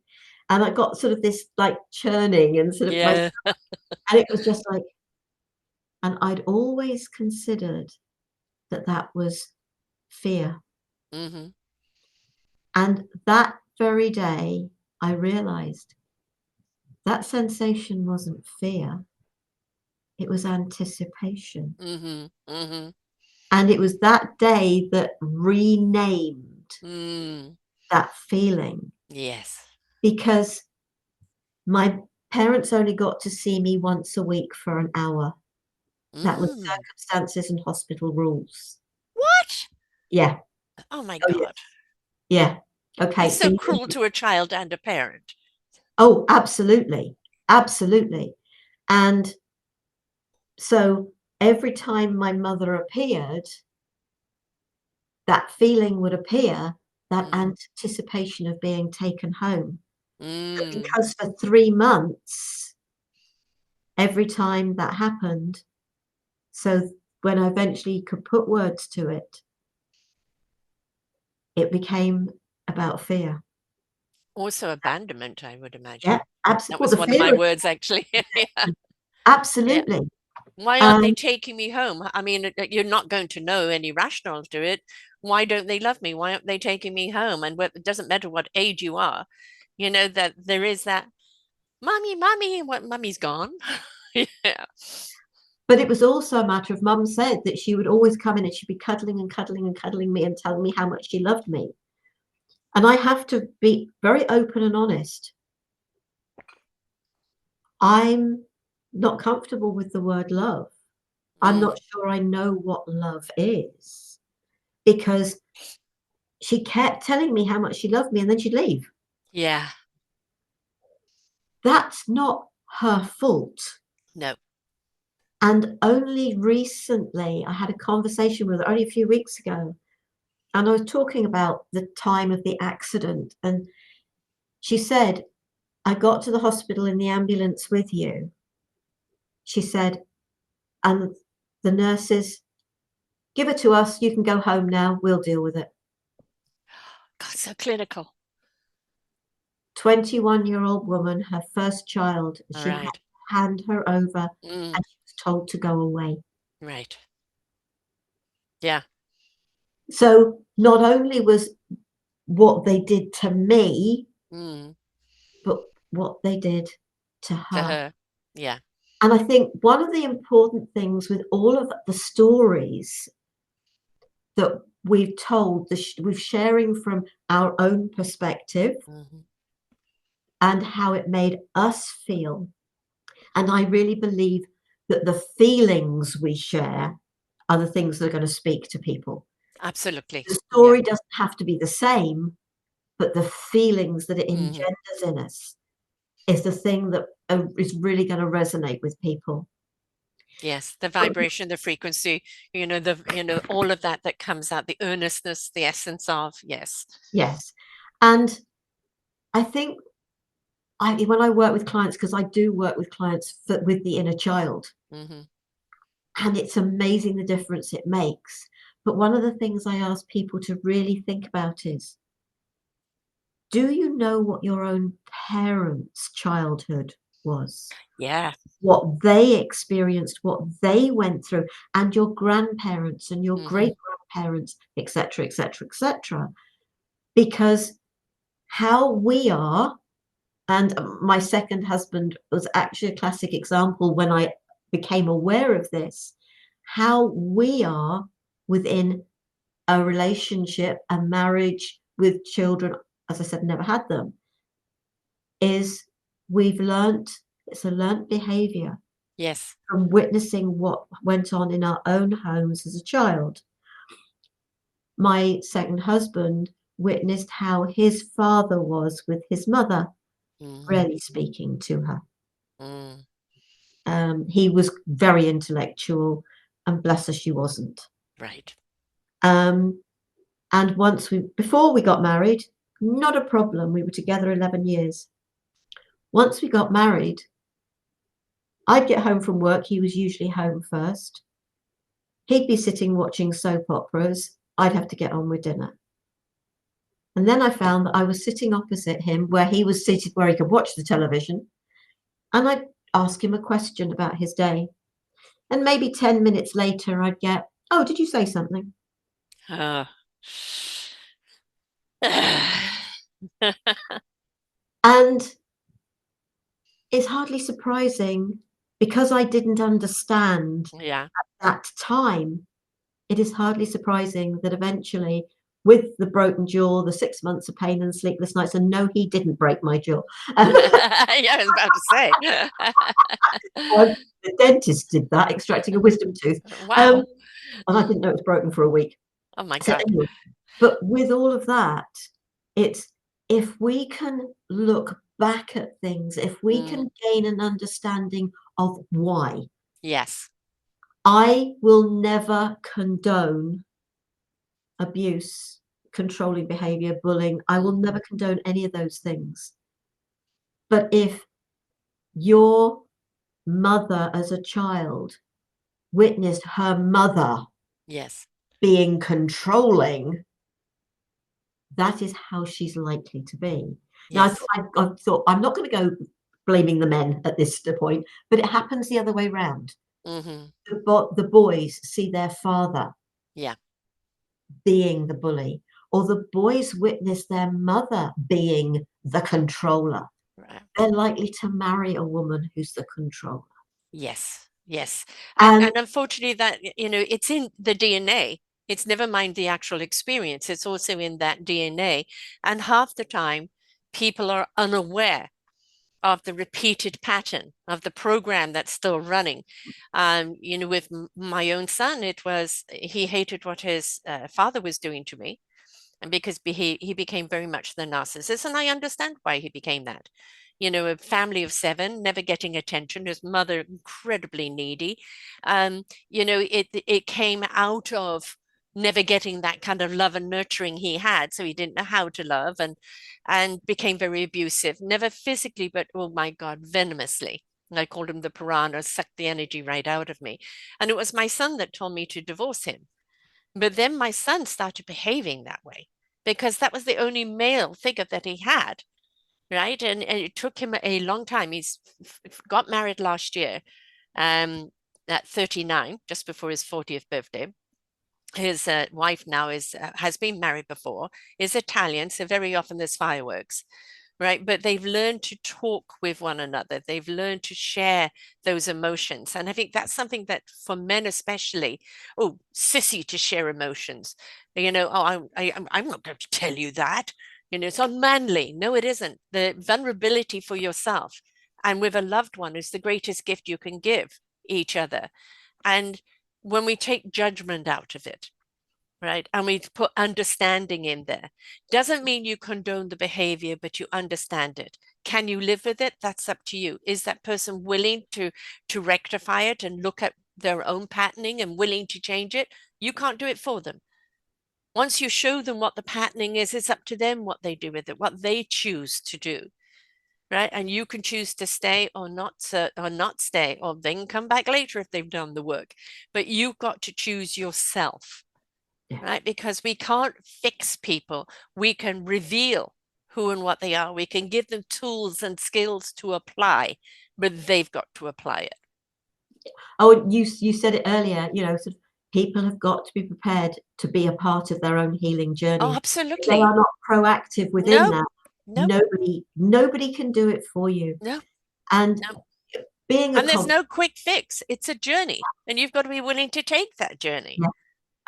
and I got sort of this like churning and sort of Yeah. and it was just like, and I'd always considered that was fear. Mm-hmm. And that very day, I realized that sensation wasn't fear, it was anticipation. Mm-hmm. Mm-hmm. And it was that day that renamed that feeling. Yes. Because my parents only got to see me once a week for an hour. That was circumstances and hospital rules. What? Yeah. Oh my God. Yeah. Okay. That's so cruel to a child and a parent. Oh, absolutely. Absolutely. And so every time my mother appeared, that feeling would appear, that anticipation of being taken home. Because for 3 months, every time that happened, so when I eventually could put words to it, it became about fear. Also abandonment, I would imagine. Yeah, absolutely. That was one of my words, actually. Yeah. Absolutely. Yeah. Why aren't they taking me home? I mean, you're not going to know any rationale to it. Why don't they love me? Why aren't they taking me home? And it doesn't matter what age you are, that there is that, mommy, mommy, what mummy's gone. Yeah. But it was also a matter of, mum said that she would always come in and she'd be cuddling and cuddling and cuddling me and telling me how much she loved me. And I have to be very open and honest. I'm not comfortable with the word love. I'm not sure I know what love is, because she kept telling me how much she loved me and then she'd leave. Yeah. that's not her fault. No. And only recently, I had a conversation with her only a few weeks ago, and I was talking about the time of the accident. And she said, I got to the hospital in the ambulance with you. She said, and the nurses, give it to us. You can go home now. We'll deal with it. God, so clinical. 21-year-old woman, her first child. All She had right. to hand her over Mm, and she was told to go away. right. Yeah. So not only was what they did to me, Mm, but what they did to to her. her. Yeah. And I think one of the important things with all of the stories that we've told, we're sharing from our own perspective Hmm. and how it made us feel. And I really believe that the feelings we share are the things that are going to speak to people. Absolutely. The Yeah. story doesn't have to be the same, but the feelings that it Hmm. engenders in us is the thing that is really going to resonate with people. Yes. The But vibration, the frequency, all of that that comes out, the earnestness, the essence of, yes. yes, and I think when I work with clients, because I do work with clients with the inner child, Hmm. and it's amazing the difference it makes. But one of the things I ask people to really think about is, do you know what your own parents' childhood was? Yeah. What they experienced, what they went through, and your grandparents and your Hmm. great grandparents, etc., etc., etc. Because how we are, and my second husband was actually a classic example when I became aware of this, how we are within a relationship, a marriage with children, as I said, never had them, is we've learnt, it's a learnt behavior Yes. from witnessing what went on in our own homes as a child. My second husband witnessed how his father was with his mother, Mm, rarely speaking to her. mm, He was very intellectual, and bless her, she wasn't. right. Um, and before we got married, not a problem. We were together 11 years. Once we got married, I'd get home from work. He was usually home first. He'd be sitting watching soap operas. I'd have to get on with dinner. And then I found that I was sitting opposite him where he was seated where he could watch the television. And I'd ask him a question about his day. And maybe 10 minutes later, I'd get, oh, did you say something? Uh, And it's hardly surprising because I didn't understand yeah. that time. It is hardly surprising that eventually, with the broken jaw, the 6 months of pain and sleepless nights, and no, he didn't break my jaw. Yeah, I was about to say. The dentist did that, extracting a wisdom tooth. Wow. And I didn't Mm. know it was broken for a week. Oh my So God. anyway, but with all of that, it's if we can look back at things, if we Mm. can gain an understanding of why, Yes. I will never condone abuse, controlling behavior, bullying. I will Mm. never condone any of those things. But if your mother as a child witnessed her mother Yes. being controlling, that is how she's likely to be. Now, Yes. I thought I'm not going to go blaming the men at this point, but it happens the other way round. Hmm. The boys see their father Yeah. being the bully, or the boys witness their mother being the controller. Right. They're likely to marry a woman who's the controller. Yes. Yes. And And unfortunately that, it's in the DNA. It's never mind the actual experience. It's also in that DNA. And half the time people are unaware of the repeated pattern of the program that's still running. With my own son, it was he hated what his father was doing to me, and because he became very much the narcissist, and I understand why he became that. a family of 7, never getting attention, his mother incredibly needy. It came out of never getting that kind of love and nurturing he had, so he didn't know how to love, and became very abusive, never physically, but oh my God, venomously. I called him the piranha, sucked the energy right out of me. And it was my son that told me to divorce him. But then my son started behaving that way because that was the only male figure that he had, right? And it took him a long time. He's got married last year, at 39, just before his 40th birthday. His wife now has been married before, is Italian, so very often there's fireworks, right? But they've learned to talk with one another. They've learned to share those emotions. And I think that's something that for men especially, oh, sissy to share emotions. I'm not going to tell you that. It's unmanly. No, it isn't. The vulnerability for yourself and with a loved one is the greatest gift you can give each other. And when we take judgment out of it, right, and we put understanding in there, doesn't mean you condone the behavior, but you understand it. Can you live with it? That's up to you. Is that person willing to rectify it and look at their own patterning and willing to change it? You can't do it for them. Once you show them what the patterning is, it's up to them what they do with it, what they choose to do. Right. And you can choose to stay or not stay, or they can come back later if they've done the work. But you've got to choose yourself, Yeah. right? Because we can't fix people. We can reveal who and what they are. We can give them tools and skills to apply, but they've got to apply it. Oh, you said it earlier, sort of people have got to be prepared to be a part of their own healing Oh, journey. If they absolutely. are not proactive within No, that, no, nobody can do it for you. no, And no. being a And there's no quick fix. It's a journey, and you've got to be willing to take that journey.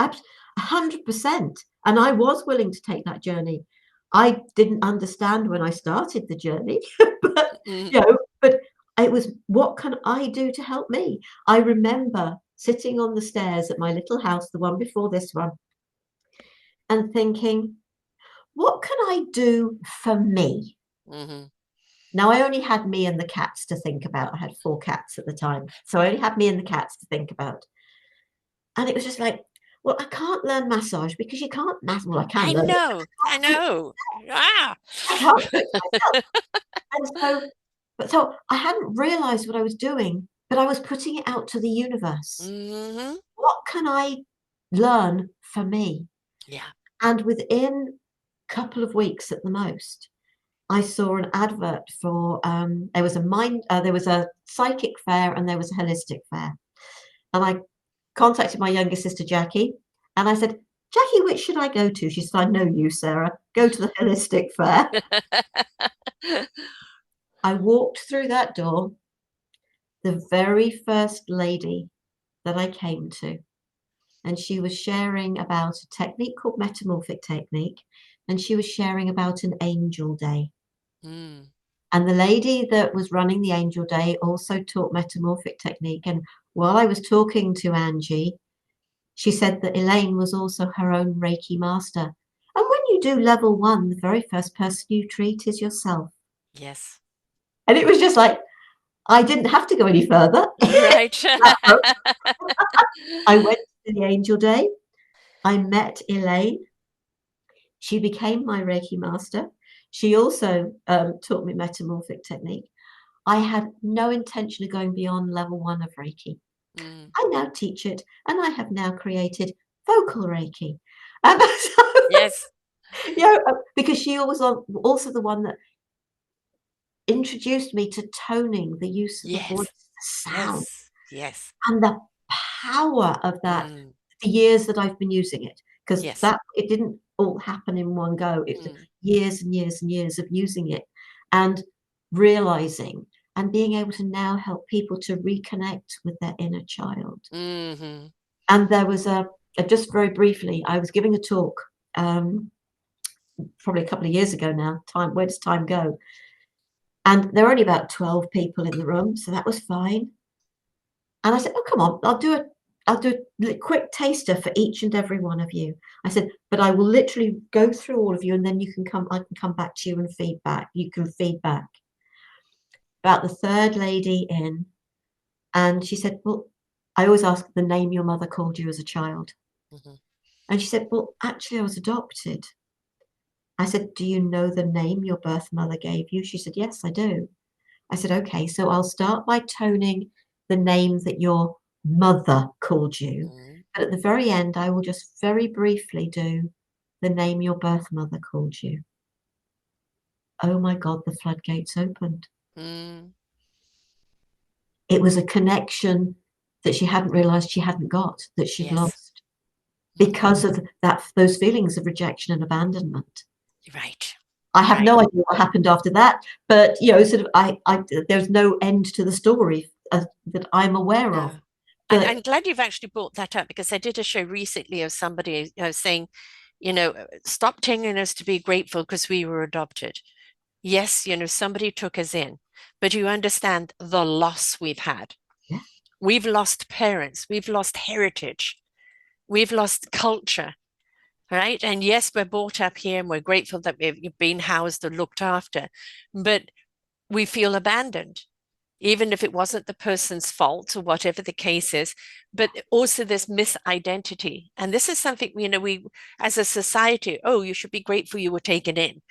Yeah, 100%. And I was willing to take that journey. I didn't understand when I started the journey, but Mm. but it was, what can I do to help me? I remember sitting on the stairs at my little house, the one before this one, and thinking, what can I do for me? Mm-hmm. Now, I only had me and the cats to think about. I had 4 cats at the time. So I only had me and the cats to think about. And it was just like, well, I can't learn massage because you can't well, I can I learn it. know, I know. Ah. I can't do it myself. And so I hadn't realized what I was doing, but I was putting it out to the universe. Mm-hmm. What can I learn for me? Yeah. And within a couple of weeks at the most, I saw an advert for there was a psychic fair and there was a holistic fair. And I contacted my younger sister Jackie and I said, Jackie, which should I go to? She said, I know you, Sarah. Go to the holistic fair. I walked through that door. The very first lady that I came to, and she was sharing about a technique called metamorphic technique, and she was sharing about an angel day. Mm. And the lady that was running the angel day also taught metamorphic technique. And while I was talking to Angie, she said that Elaine was also her own Reiki master. And when you do level 1, the very first person you treat is yourself. Yes. And it was just like, I didn't have to go any further. Right. I went to the angel day. I met Elaine. She became my Reiki master. She also taught me metamorphic technique. I had no intention of going beyond level 1 of Reiki. Mm. I now teach it, and I have now created vocal Reiki. And so, Yes. because she was also the one that introduced me to toning, the use of the voice, Yes. the sound, Yes. Yes. and the power of that, Mm. the years that I've been using it. Because Yes. it didn't all happen in one go. It was Mm. years and years and years of using it and realizing and being able to now help people to reconnect with their inner child. Mm-hmm. And there was just very briefly, I was giving a talk probably a couple of years ago now. Where does time go? And there were only about 12 people in the room, so that was fine. And I said, oh, come on, I'll do a quick taster for each and every one of you. I said, but I will literally go through all of you, and then I can come back to you and feedback. You can feedback. about the third lady in, and she said, well, I always ask the name your mother called you as a child. Mhm. And she said, well, actually, I was adopted. I said, do you know the name your birth mother gave you? She said, yes, I do. I said, okay, so I'll start by toning the name that your mother called you. Mhm. But at the very end, I will just very briefly do the name your birth mother called you. Oh my God, the floodgates opened. Mm. It was a connection that she hadn't realized she hadn't got, that she'd Yes. lost Mhm. because of those feelings of rejection and abandonment. Right. I have Right. no idea what happened after that, but sort of, there's no end to the story that I'm aware of. No. And But I'm glad you've actually brought that up because I did a show recently of somebody saying, stop telling us to be grateful because we were adopted. Yes, somebody took us in, but you understand the loss we've had. yeah, We've lost parents, we've lost heritage, we've lost culture, right? And yes, we're brought up here and we're grateful that we've been housed or looked after, but we feel abandoned, even if it wasn't the person's fault or whatever the case is. But also this misidentity. And this is something, we as a society, oh, you should be grateful you were taken in,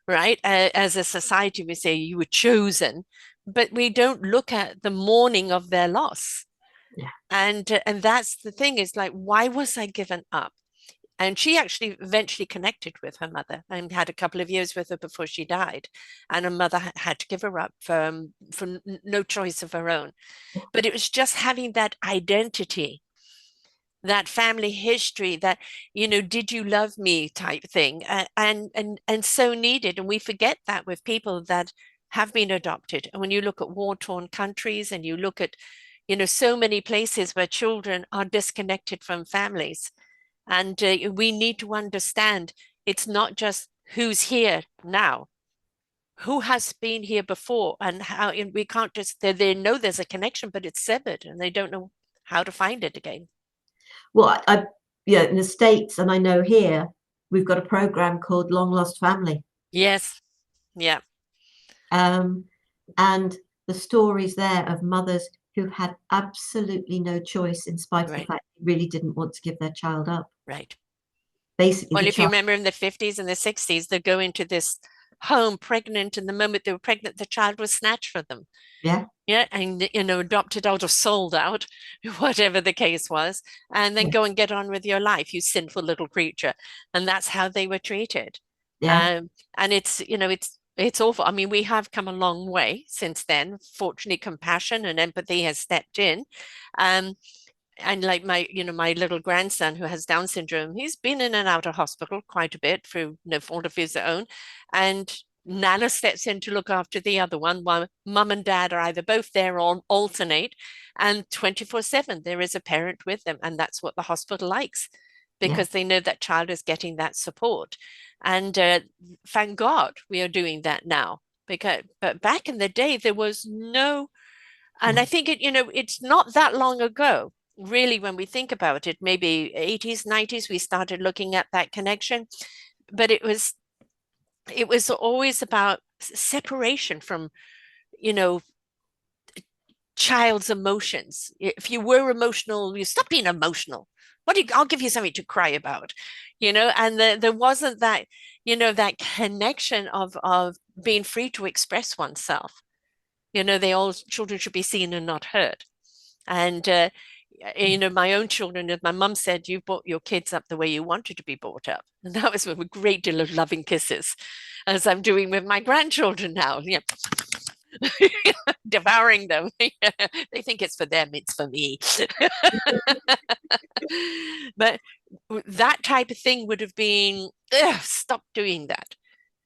right? As a society, we say you were chosen, but we don't look at the mourning of their loss. yeah, And that's the thing is like, why was I given up? And she actually eventually connected with her mother and had a couple of years with her before she died. And her mother had to give her up for no choice of her own. But it was just having that identity, that family history, that did you love me type thing, and so needed. And we forget that with people that have been adopted. And when you look at war-torn countries and you look at so many places where children are disconnected from families, and we need to understand it's not just who's here now, who has been here before, and how. And we can't just they know there's a connection, but it's severed and they don't know how to find it again. well, yeah, in the States, and I know here, we've got a program called Long Lost Family. Yes. Yeah. Um, and the stories there of mothers who had absolutely no choice in spite of the Right. fact they really didn't want to give their child up. Right. Basically, Well, the if you child, remember in the 50s and the 60s, they go into this home pregnant, and the moment they were pregnant, the child was snatched from them. yeah, Yeah, and adopted out or sold out, whatever the case was, and then yeah, go and get on with your life, you sinful little creature. And that's how they were treated. yeah, Um, and it's awful. I mean, we have come a long way since then. Fortunately, compassion and empathy has stepped in. Um, and like my little grandson who has Down syndrome, he's been in and out of hospital quite a bit through no fault of his own. And Nana steps in to look after the other one while mum and dad are either both there or alternate. And 24/7, there is a parent with them. And that's what the hospital likes yeah, because they know that child is getting that support. And thank God we are doing that now. But back in the day, there was no, and I no. think it's not that long ago, really, when we think about it, maybe 80s, 90s, we started looking at that connection. But it was always about separation from, you know, child's emotions. If you were emotional, you stop being emotional. I'll give you something to cry about, and there wasn't that, that connection of being free to express oneself. All children should be seen and not heard. And my own children, as my mum said, you brought your kids up the way you wanted to be brought up. And that was with a great deal of loving kisses, as I'm doing with my grandchildren now. Yeah. Devouring them. They think it's for them, it's for me. But that type of thing would have been, stop doing that.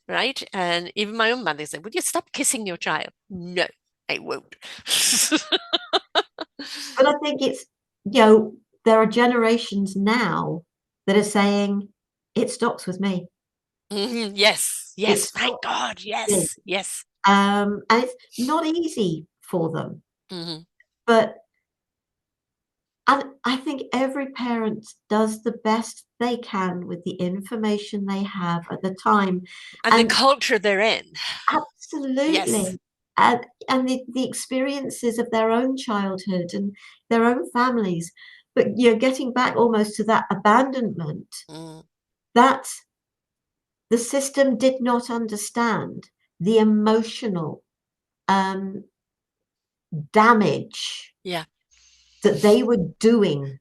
Right. And even my own mother said, would you stop kissing your child? No, I won't. But I think there are generations now that are saying it stops with me. Mhm. Yes, It yes, thank stops God. with me. Yes, yes. And it's not easy for them, Hmm. but I think every parent does the best they can with the information they have at the time. And the And culture they're in. Yes. absolutely. and the experiences of their own childhood and their own families. But you're getting back almost to that abandonment that the system did not understand the emotional damage Yeah. that they were doing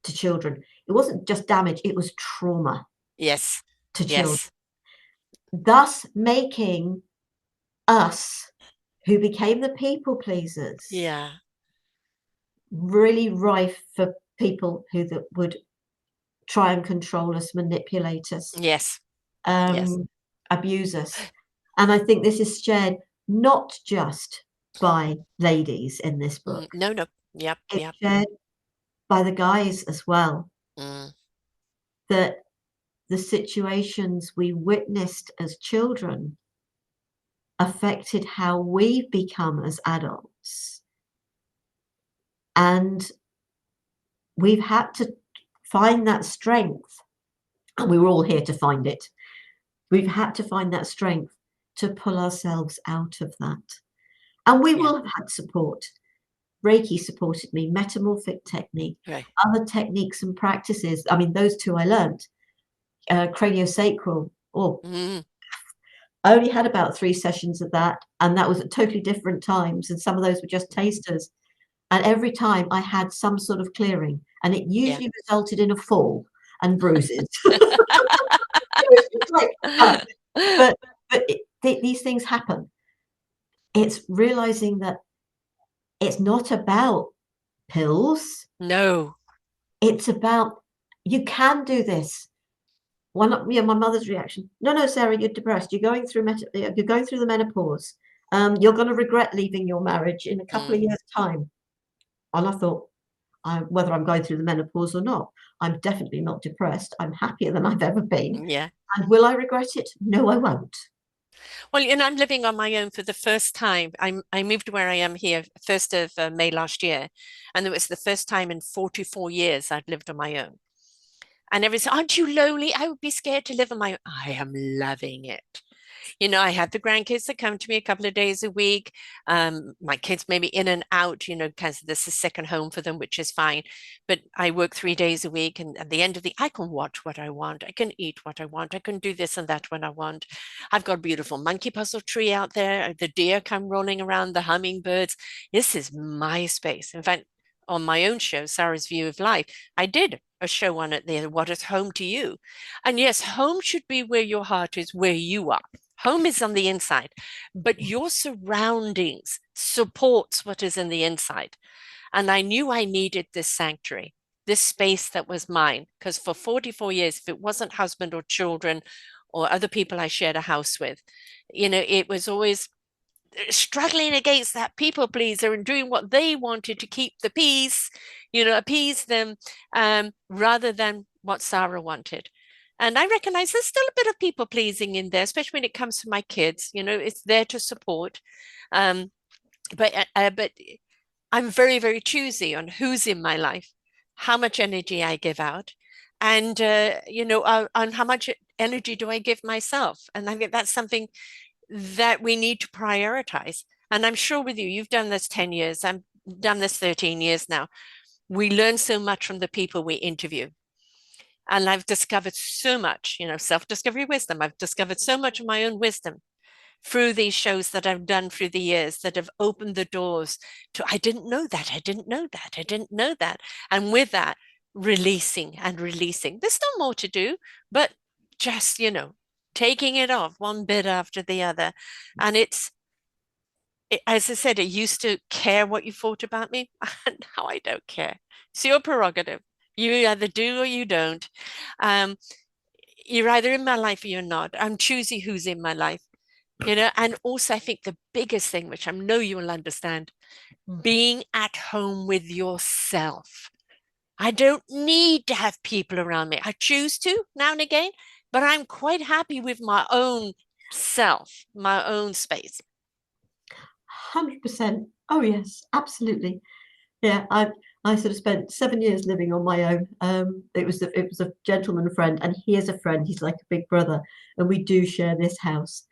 to children. It wasn't just damage, it was trauma Yes. to children, Yes. thus making us, who became the people pleasers, Yeah. really rife for people who that would try and control us, manipulate us, Yes. Yes. um, abuse us. And I think this is shared not just by ladies in this book, No, no. Yep. it's Yep. shared by the guys as well, Mm. that the situations we witnessed as children affected how we've become as adults. And we've had to find that strength, and we were all here to find it. We've had to find that strength to pull ourselves out of that. And we Yeah. will have had support. Reiki supported me, metamorphic technique, Right. other techniques and practices. I mean, those two I learned. Craniosacral. Oh, Mm. I only had about 3 sessions of that, and that was at totally different times. And some of those were just tasters. And every time I had some sort of clearing, and it Yeah. usually resulted in a fall and bruises. It's like, but these things happen. It's realizing that it's not about pills. No. It's about, you can do this. My mother's reaction. No, no, Sarah, you're depressed. You're going through the menopause. You're going to regret leaving your marriage in a couple Mm. of years' time. And I thought, whether I'm going through the menopause or not, I'm definitely not depressed. I'm happier than I've ever been. Yeah. And will I regret it? No, I won't. Well, I'm living on my own for the first time. I moved where I am here 1st of May last year, and it was the first time in 44 years I'd lived on my own. And everyone said, "Aren't you lonely? I would be scared to live on my own." I am loving it. I have the grandkids that come to me a couple of days a week. My kids maybe in and out, because this is second home for them, which is fine. But I work 3 days a week, and at the end of I can watch what I want. I can eat what I want. I can do this and that when I want. I've got a beautiful monkey puzzle tree out there. The deer come rolling around, the hummingbirds. This is my space. In fact, on my own show, Sarah's View of Life, I did a show on it there. What is home to you? And yes, home should be where your heart is, where you are. Home is on the inside, but your surroundings supports what is in the inside. And I knew I needed this sanctuary, this space that was mine, because for 44 years, if it wasn't husband or children or other people I shared a house with, it was always struggling against that people pleaser and doing what they wanted to keep the peace, appease them, rather than what Sara wanted. And I recognize there's still a bit of people pleasing in there, especially when it comes to my kids. It's there to support. Um, but I'm very, very choosy on who's in my life, how much energy I give out, and on how much energy do I give myself. And I think that's something that we need to prioritize. And I'm sure with you, you've done this 10 years, I've done this 13 years now. We learn so much from the people we interview. And I've discovered so much, self-discovery wisdom. I've discovered so much of my own wisdom through these shows that I've done through the years that have opened the doors to, I didn't know that, I didn't know that, I didn't know that. And with that, releasing and releasing. There's still more to do, but just, taking it off one bit after the other. And as I said, I used to care what you thought about me. Now I don't care. It's your prerogative. You either do or you don't. Um, you're either in my life or you're not. I'm choosing who's in my life. And also I think the biggest thing, which I know you will understand, being at home with yourself. I don't need to have people around me. I choose to now and again, but I'm quite happy with my own self, my own space. 100%. Oh, yes, absolutely. Yeah, I sort of spent 7 years living on my own. It was a gentleman friend, and he is a friend. He's like a big brother, and we do share this house.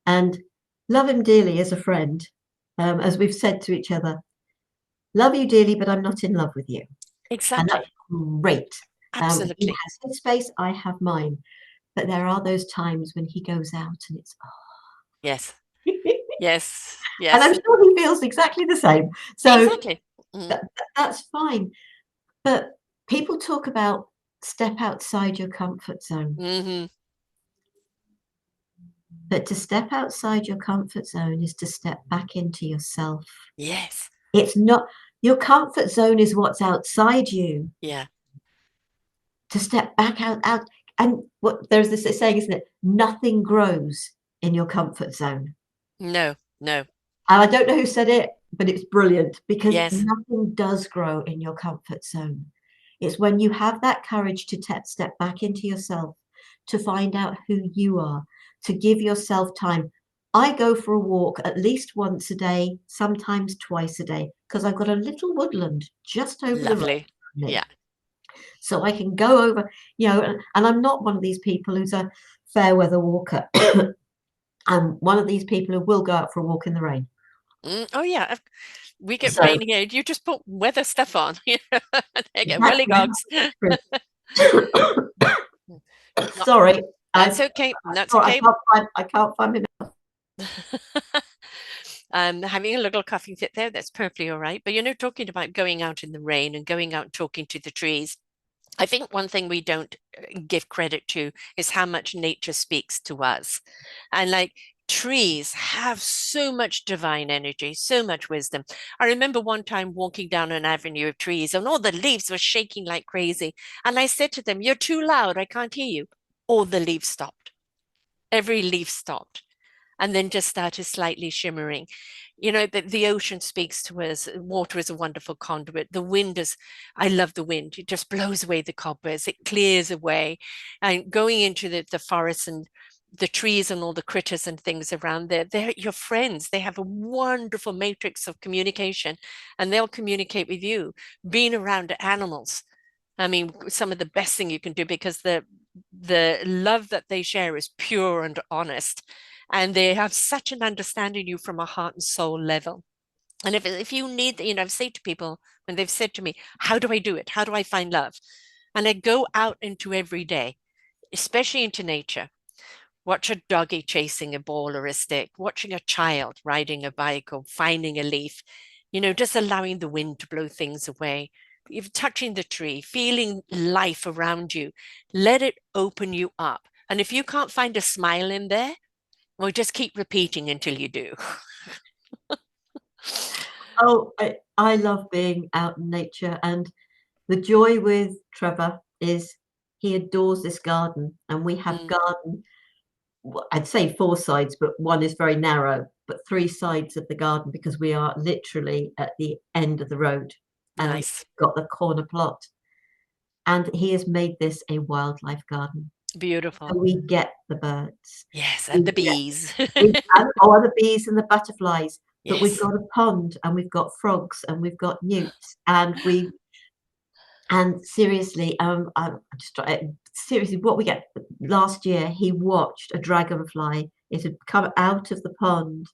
And love him dearly as a friend. as we've said to each other, love you dearly, but I'm not in love with you. And that's Exactly. great. He Absolutely. has his space, I have mine. But there are those times when he goes out and it's, Yes. oh. Yes. And I'm Yes. sure he feels exactly the same. So Exactly. Mm. that's fine. But people talk about step outside your comfort zone. Hmm. But to step outside your comfort zone is to step back into yourself. Yes. It's not your comfort zone is what's outside you. Yeah. To step back out and what there's this saying, isn't it? Nothing grows in your comfort zone. No. No. And I don't know who said it, but it's brilliant because Yes. nothing does grow in your comfort zone. It's when you have that courage to step back into yourself, to find out who you are, to give yourself time. I go for a walk at least once a day, sometimes twice a day, because I've got a little woodland just over the road Lovely. from me. Yeah. So I can go over, and I'm not one of these people who's a fair weather walker. I'm one of these people who will go out for a walk in the rain. Mm. Oh, yeah. We get So rain here. You just put weather stuff on. They get that's whirligogs. Not, sorry, that's okay. That's I okay. can't find my. Having a little coughing fit there, that's perfectly all right. But talking about going out in the rain and going out and talking to the trees, I think one thing we don't give credit to is how much nature speaks to us. And like trees have so much divine energy, so much wisdom. I remember one time walking down an avenue of trees and all the leaves were shaking like crazy. And I said to them, "You're too loud. I can't hear you." All the leaves stopped. Every leaf stopped and then just started slightly shimmering. The ocean speaks to us. Water is a wonderful conduit. The wind is, I love the wind. It just blows away the cobwebs. It clears away. And going into the forest and the trees and all the critters and things around there, they're your friends. They have a wonderful matrix of communication and they'll communicate with you. Being around animals, I mean, some of the best thing you can do because the love that they share is pure and honest, and they have such an understanding of you from a heart and soul level. And if you need, I've said to people when they've said to me, "How do I do it? How do I find love?" And I go out into every day, especially into nature. Watch a doggy chasing a ball or a stick, watching a child riding a bike or finding a leaf, just allowing the wind to blow things away. You're touching the tree, feeling life around you. Let it open you up. And if you can't find a smile in there, well, just keep repeating until you do. Oh, I love being out in nature, and the joy with Trevor is he adores this garden, and we have Mm, garden. I'd say four sides, but one is very narrow, but three sides of the garden because we are literally at the end of the road and nice. got the corner plot. And he has made this a wildlife garden. Beautiful. So we get the birds. Yes, We and the get bees. we and all the bees and the butterflies, but we've Yes, got a pond and we've got frogs and we've got newts and seriously, I'm just seriously what we get last year. He watched a dragonfly. It had come out of the pond,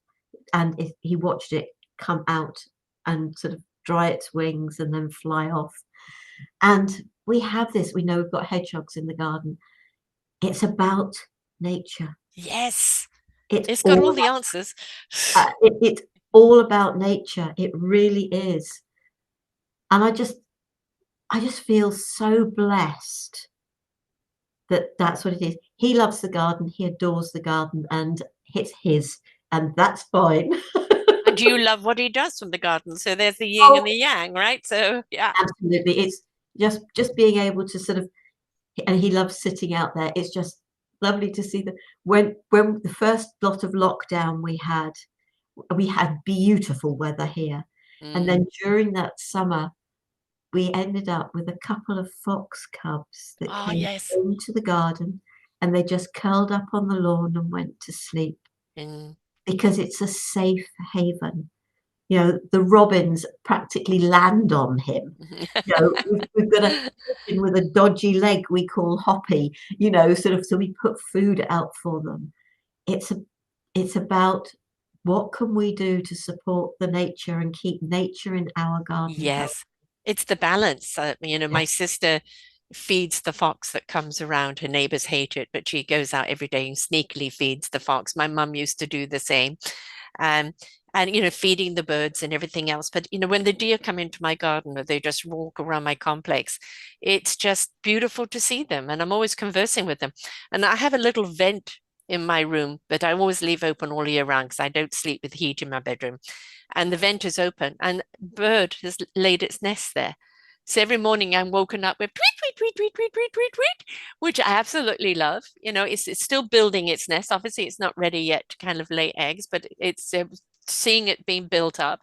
and he watched it come out and sort of dry its wings and then fly off. And we have this. We know we've got hedgehogs in the garden. It's about nature. yes. It's It's got all all the answers. it's all about nature. It really is. And I just feel so blessed that that's what it is. He loves the garden. He adores the garden, and it's his, and that's fine. And you love what he does from the garden. So there's the yin and Oh, the yang, right? So yeah. absolutely. It's just being able to sort of, and he loves sitting out there. It's just lovely to see that when the first lot of lockdown we had beautiful weather here, and Mm. then during that summer we ended up with a couple of fox cubs that Oh, came yes. into the garden, and they just curled up on the lawn and went to sleep Mm. because it's a safe haven. The robins practically land on him. We've got a chicken with a dodgy leg we call Hoppy, sort of, so we put food out for them. It's a, it's about what can we do to support the nature and keep nature in our garden healthy? Yes, it's the balance. Yeah. My sister feeds the fox that comes around. Her neighbors hate it, but she goes out every day and sneakily feeds the fox. My mum used to do the same. Um, and feeding the birds and everything else. But when the deer come into my garden or they just walk around my complex, it's just beautiful to see them. And I'm always conversing with them. And I have a little vent in my room that I always leave open all year round because I don't sleep with heat in my bedroom. And the vent is open, and a bird has laid its nest there. So every morning I'm woken up with tweet, tweet, tweet, tweet, tweet, tweet, tweet, tweet, which I absolutely love. It's still building its nest. Obviously, it's not ready yet to kind of lay eggs, but it's seeing it being built up.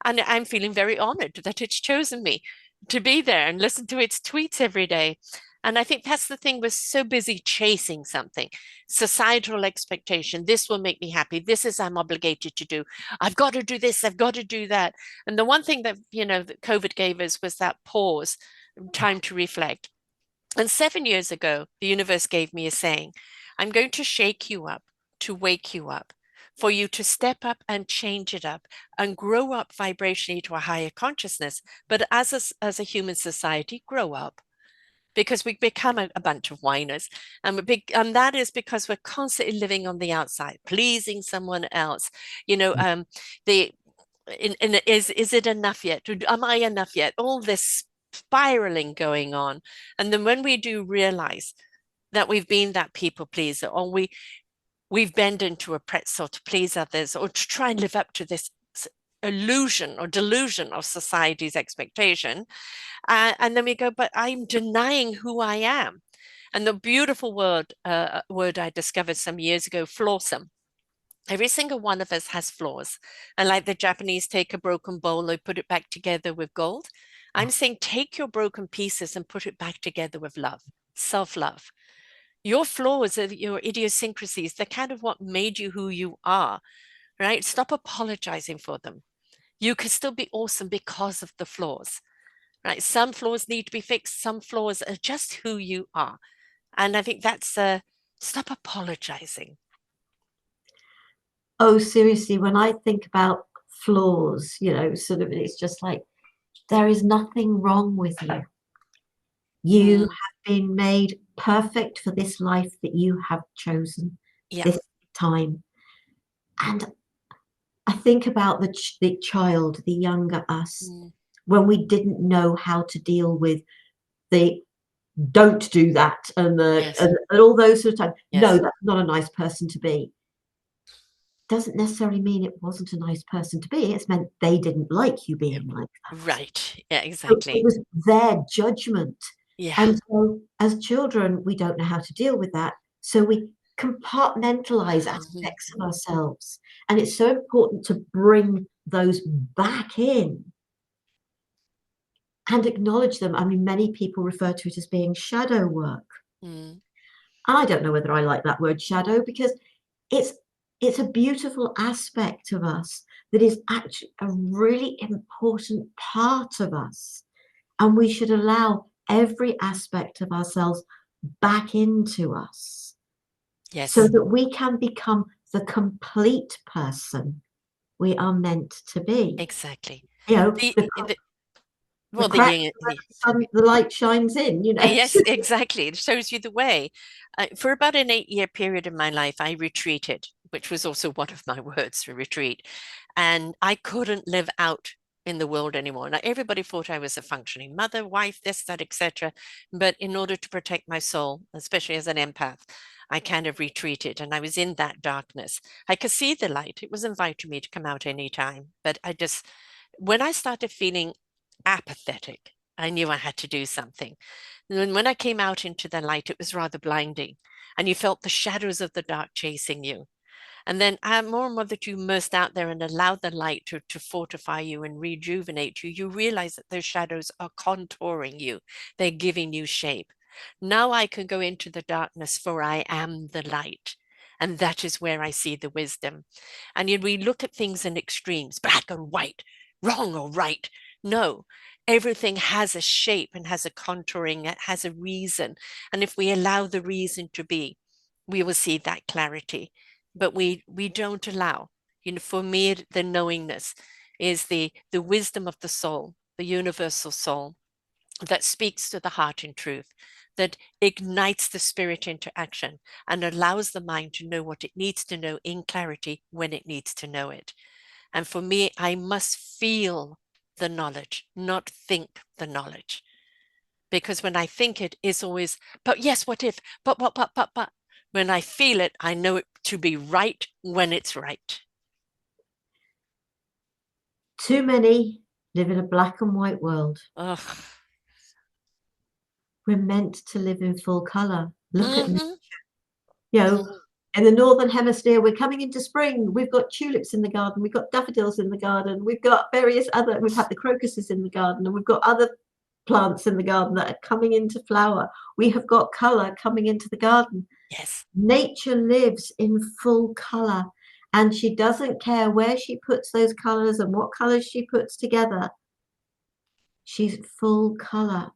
And I'm feeling very honored that it's chosen me to be there and listen to its tweets every day. And I think that's the thing. We're so busy chasing something, societal expectation. This will make me happy. This is I'm obligated to do. I've got to do this. I've got to do that. And the one thing that COVID gave us was that pause, time to reflect. And 7 years ago, the universe gave me a saying: I'm going to shake you up to wake you up, for you to step up and change it up and grow up vibrationally to a higher consciousness. But as a human society, grow up, because we become a bunch of whiners, and that is because we're constantly living on the outside, pleasing someone else. The is it enough yet? Am I enough yet? All this spiraling going on. And then when we do realize that we've been that people pleaser, or we've bent into a pretzel to please others, or to try and live up to this illusion or delusion of society's expectation, and then we go, but I'm denying who I am. And the beautiful word I discovered some years ago, flawsome. Every single one of us has flaws. And like the Japanese take a broken bowl, they put it back together with gold. I'm saying take your broken pieces and put it back together with love, self-love. Your flaws are your idiosyncrasies. They're kind of what made you who you are, right? Stop apologizing for them. You can still be awesome because of the flaws, right? Some flaws need to be fixed. Some flaws are just who you are. And I think that's stop apologizing. Oh, seriously, when I think about flaws, sort of, it's just like there is nothing wrong with you. You Mm, have been made perfect for this life that you have chosen, yeah. this time. And I think about the child, the younger us, Mm, when we didn't know how to deal with the don't do that and the yes. and all those sort of times. No, Yes. that's not a nice person to be. Doesn't necessarily mean it wasn't a nice person to be. It's meant they didn't like you being like that. Right. Yeah, So it exactly. was their judgment. Yeah. And so as children, we don't know how to deal with that. So we compartmentalize Mhm. aspects of ourselves. And it's so important to bring those back in and acknowledge them. I mean, many people refer to it as being shadow work. Mm, I don't know whether I like that word shadow because it's it's a beautiful aspect of us that is actually a really important part of us. And we should allow every aspect of ourselves back into us so yes, that we can become the complete person we are meant to be. exactly. You know, The, the, the the well, the crack yin, where the sun, the light shines in. yes, exactly. It shows you the way. For about an 8 year period of my life, I retreated, which was also one of my words for retreat. And I couldn't live out in the world anymore. Now, everybody thought I was a functioning mother, wife, this, that, etc. But in order to protect my soul, especially as an empath, I kind of retreated and I was in that darkness. I could see the light. It was inviting me to come out anytime. But when I started feeling apathetic, I knew I had to do something. And when I came out into the light, it was rather blinding. And you felt the shadows of the dark chasing you. And then more and more that you immersed out there and allowed the light to fortify you and rejuvenate you, you realize that those shadows are contouring you. They're giving you shape. Now I can go into the darkness, for I am the light. And that is where I see the wisdom. And we look at things in extremes, black and white, wrong or right. No, everything has a shape and has a contouring, it has a reason. And if we allow the reason to be, we will see that clarity. But we don't allow. For me, the knowingness is the wisdom of the soul, the universal soul that speaks to the heart in truth, that ignites the spirit into action and allows the mind to know what it needs to know in clarity when it needs to know it. And for me, I must feel the knowledge, not think the knowledge. Because when I think it is always, but yes, what if, but. When I feel it, I know it to be right when it's right. Too many live in a black and white world. Ugh. We're meant to live in full color. Look at, Mm-hmm. you know, Mm-hmm. in the northern hemisphere, we're coming into spring. We've got tulips in the garden. We've got daffodils in the garden. We've got we've had the crocuses in the garden, and we've got other plants in the garden that are coming into flower. We have got color coming into the garden. Yes. Nature lives in full color, and she doesn't care where she puts those colors and what colors she puts together. She's full color.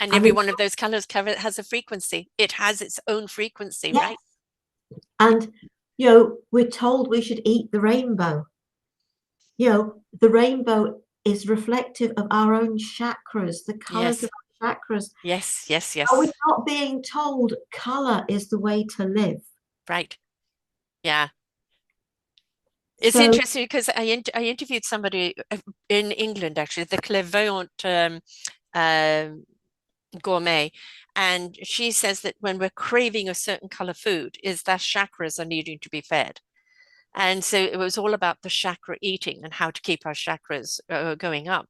And And every one of those colors has a frequency. It has its own frequency, yes, right? and we're told we should eat the rainbow. The rainbow is reflective of our own chakras, the colors of Yes. our chakras. Yes. Yes. Are we Yes. not being told color is the way to live? Right. Yeah. It's So interesting because I interviewed somebody in England, actually, the clairvoyant um, gourmet, and she says that when we're craving a certain color food, is that chakras are needing to be fed. And so it was all about the chakra eating and how to keep our chakras going up.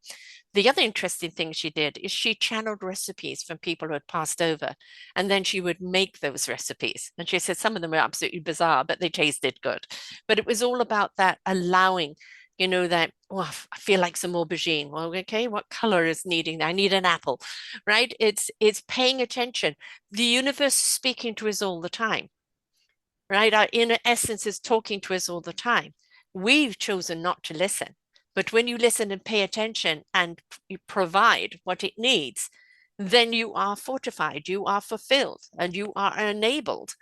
The other interesting thing she did is she channeled recipes from people who had passed over, and then she would make those recipes. And she said some of them were absolutely bizarre, but they tasted good. But it was all about that allowing, that, oh, I feel like some aubergine. Well, okay, what color is needing? I need an apple, right? It's paying attention. The universe is speaking to us all the time, right? Our inner essence is talking to us all the time. We've chosen not to listen. But when you listen and pay attention and you provide what it needs, then you are fortified, you are fulfilled, and you are enabled,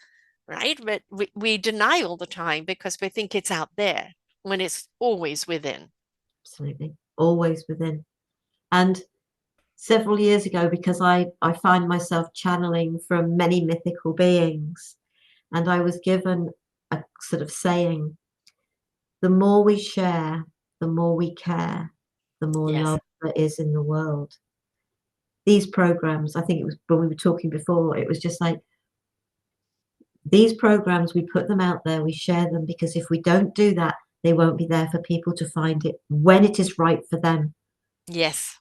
right? But we deny all the time because we think it's out there when it's always within. absolutely, always within. And several years ago, because I find myself channeling from many mythical beings, and I was given a sort of saying, the more we share, the more we care, the more Yes. love there is in the world. These programs, I think it was when we were talking before, it was just like these programs, we put them out there, we share them, because if we don't do that, they won't be there for people to find it when it is right for them. Yes.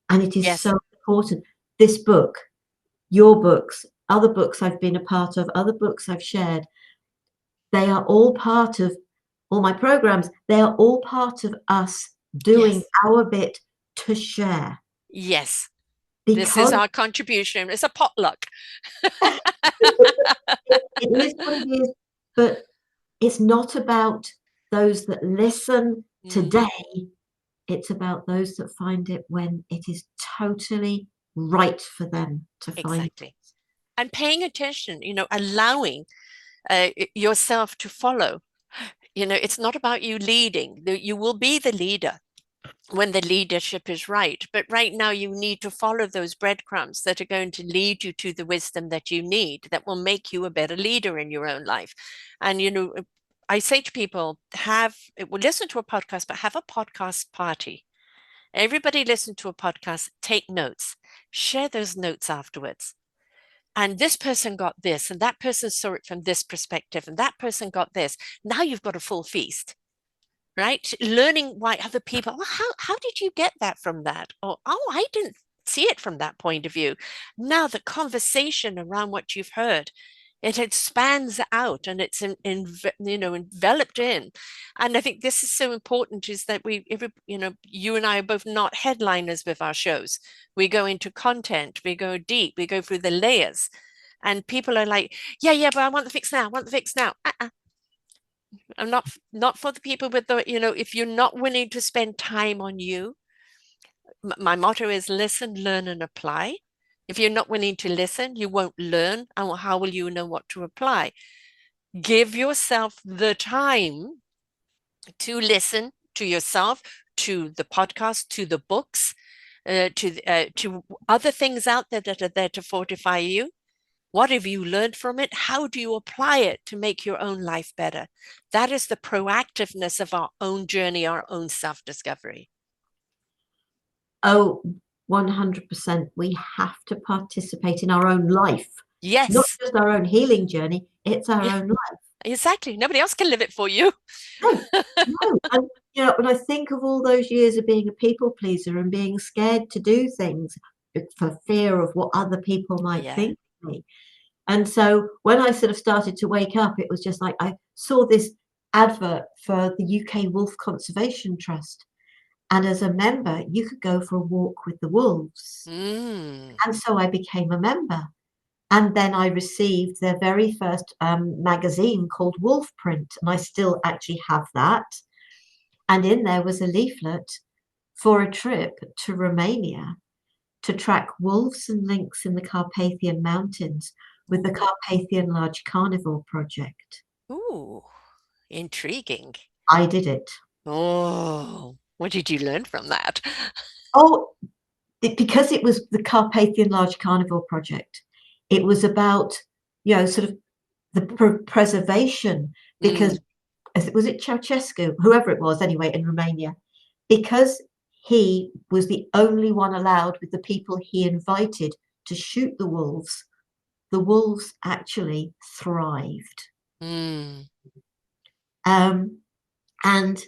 And it is Yes. so important. This book, your books, other books I've been a part of, other books I've shared, they are all part of all my programs. They are all part of us doing Yes. our bit to share. Yes. This is Because our contribution. It's a potluck. it is what it is, but it's not about those that listen Mm, today. It's about those that find it when it is totally right for them to find it. exactly. And paying attention, allowing yourself to follow. It's not about you leading. You will be the leader when the leadership is right. But right now, you need to follow those breadcrumbs that are going to lead you to the wisdom that you need, that will make you a better leader in your own life. And, I say to people, listen to a podcast, but have a podcast party. Everybody listen to a podcast, take notes, share those notes afterwards. And this person got this, and that person saw it from this perspective, and that person got this. Now you've got a full feast, right? Learning why other people, well, how did you get that from that? Or, oh, I didn't see it from that point of view. Now the conversation around what you've heard, it expands out and it's enveloped in. And I think this is so important, is that you and I are both not headliners with our shows. We go into content, we go deep, we go through the layers, and people are like, yeah, but I want the fix now, I want the fix now. I'm not for the people with if you're not willing to spend time on you. My motto is listen, learn, and apply. If you're not willing to listen, you won't learn. And how will you know what to apply? Give yourself the time to listen to yourself, to the podcast, to the books, to other things out there that are there to fortify you. What have you learned from it? How do you apply it to make your own life better? That is the proactiveness of our own journey, our own self-discovery. Oh, 100%. We have to participate in our own life, not Yes. just our own healing journey, it's our Yeah, own life. exactly. Nobody else can live it for you. No, no. And, when I think of all those years of being a people pleaser and being scared to do things for fear of what other people might Yeah. think of me. And so when I sort of started to wake up, it was just like I saw this advert for the UK Wolf Conservation Trust. And as a member, you could go for a walk with the wolves. Mm. And so I became a member. And then I received their very first magazine called Wolf Print. And I still actually have that. And in there was a leaflet for a trip to Romania to track wolves and lynx in the Carpathian Mountains with the Ooh. Carpathian Large Carnivore Project. Ooh. Intriguing. I did it. Oh, what did you learn from that? Oh, because it was the Carpathian Large Carnivore Project, it was about, sort of the preservation, because Mm. was it Ceausescu, whoever it was anyway, in Romania, because he was the only one allowed with the people he invited to shoot the wolves actually thrived. Mm. Um, and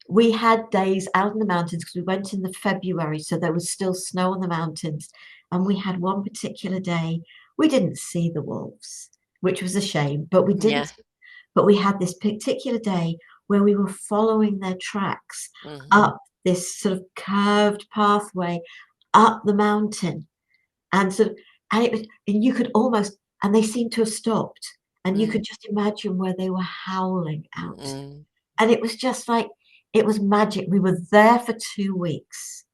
we had days out in the mountains because we went in the February, so there was still snow on the mountains. And we had one particular day, we didn't see the wolves, which was a shame, but we Yeah. didn't. But we had this particular day where we were following their tracks Mm. up this sort of curved pathway up the mountain. And sort of, and it was, and you could almost, and they seemed to have stopped. And you Mm. could just imagine where they were howling out. Mm. And it was just like, it was magic. We were there for 2 weeks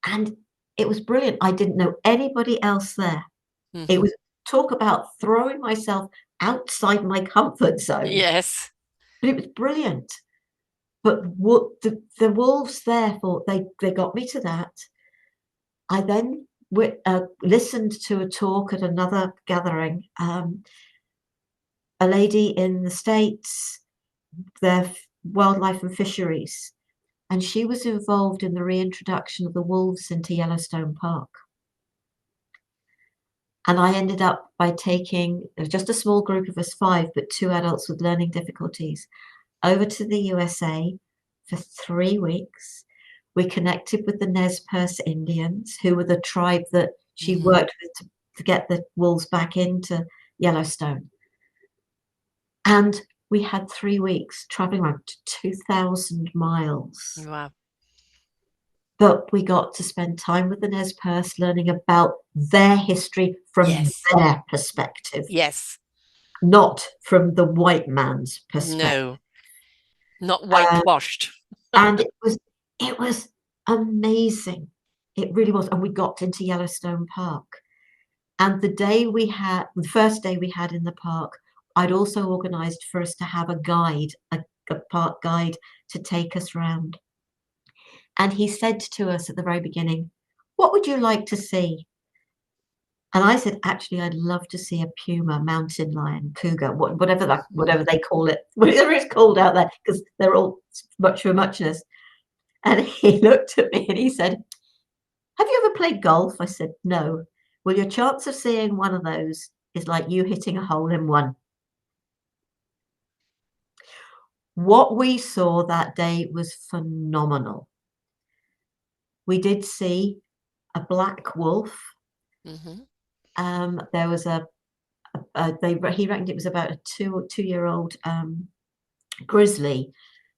and it was brilliant. I didn't know anybody else there. It Mm-hmm. was talk about throwing myself outside my comfort zone, Yes. but it was brilliant. But what the wolves there thought they got me to that. I then listened to a talk at another gathering. A lady in the States, their wildlife and fisheries, and she was involved in the reintroduction of the wolves into Yellowstone Park. And I ended up by taking just a small group of us, 5, but 2 adults with learning difficulties, over to the USA for 3 weeks. We connected with the Nez Perce Indians, who were the tribe that she Mm-hmm. worked with to get the wolves back into Yellowstone. And we had 3 weeks traveling around 2,000 miles. Wow. But we got to spend time with the Nez Perce, learning about their history from Yes. their perspective, Yes. not from the white man's perspective. No, not Um, whitewashed. and it was amazing. It really was. And we got into Yellowstone Park. And the first day we had in the park, I'd also organized for us to have a guide, a park guide to take us round. And he said to us at the very beginning, "What would you like to see?" And I said, "Actually, I'd love to see a puma, mountain lion, cougar, whatever Mm. they call it, whatever it's called out there, because they're all much for muchness." And he looked at me and he said, "Have you ever played golf?" I said, "No." "Well, your chance of seeing one of those is like you hitting a hole in one." What we saw that day was phenomenal. We did see a black wolf. Mm-hmm. There was he reckoned it was about a 2-year-old grizzly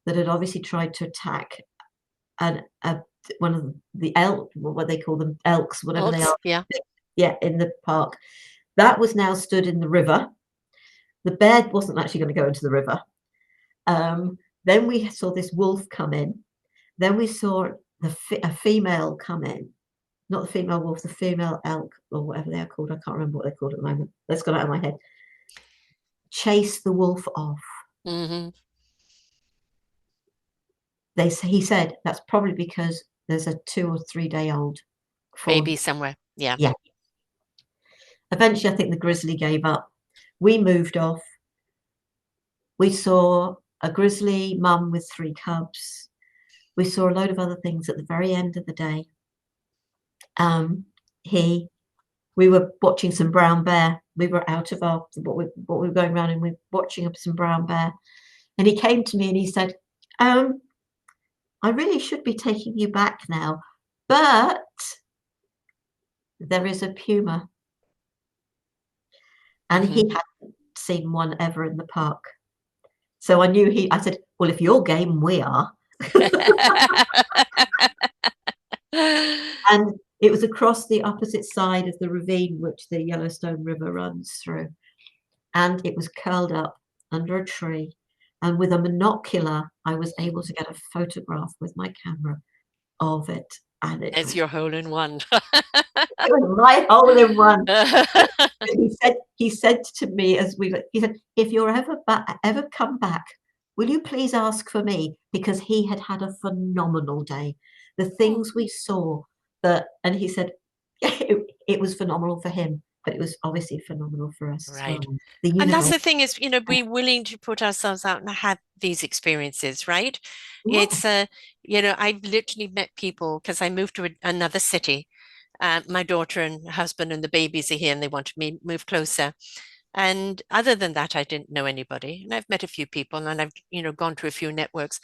that had obviously tried to attack one of the elk, what they call them, elks, whatever they Looks, are, yeah. yeah, in the park. That was now stood in the river. The bear wasn't actually going to go into the river. Then we saw this wolf come in. Then we saw a female come in. Not the female wolf, the female elk, or whatever they are called. I can't remember what they're called at the moment. That's gone out of my head. Chase the wolf off. Mm-hmm. he said that's probably because there's a 2 or 3 day old fawn. Baby somewhere. Yeah. Yeah. Eventually, I think the grizzly gave up. We moved off. We saw a grizzly mum with 3 cubs. We saw a load of other things at the very end of the day. We were watching some brown bear. We were out of what we were going around, and we were watching some brown bear. And he came to me and he said, I really should be taking you back now, but there is a puma. And he hadn't seen one ever in the park. So I said, well, if you're game, we are. And it was across the opposite side of the ravine which the Yellowstone River runs through. And it was curled up under a tree. And with a monocular, I was able to get a photograph with my camera of it. And It's your hole in one. it was my hole in one. He said to me he said, if you're ever come back, will you please ask for me? Because he had had a phenomenal day. The things we saw and he said it was phenomenal for him, but it was obviously phenomenal for us as Right. well. The And that's universe. the thing is, be willing to put ourselves out and have these experiences, right? Yeah. It's, I've literally met people because I moved to another city. My daughter and husband and the babies are here and they want to move closer. And other than that, I didn't know anybody. And I've met a few people and I've, gone to a few networks.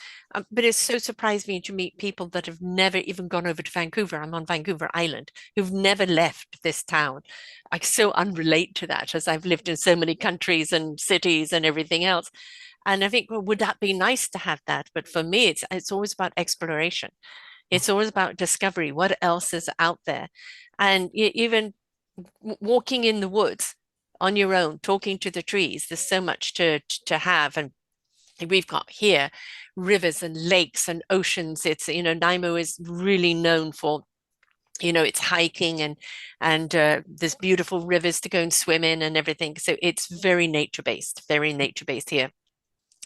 But it's so surprised me to meet people that have never even gone over to Vancouver. I'm on Vancouver Island, who've never left this town. I so unrelate to that as I've lived in so many countries and cities and everything else. And I think, well, would that be nice to have that? But for me, it's always about exploration. It's always about discovery. What else is out there? And even walking in the woods on your own, talking to the trees. There's so much to have. And we've got here rivers and lakes and oceans. It's, Nanaimo is really known for, it's hiking and there's beautiful rivers to go and swim in and everything. So it's very nature based here.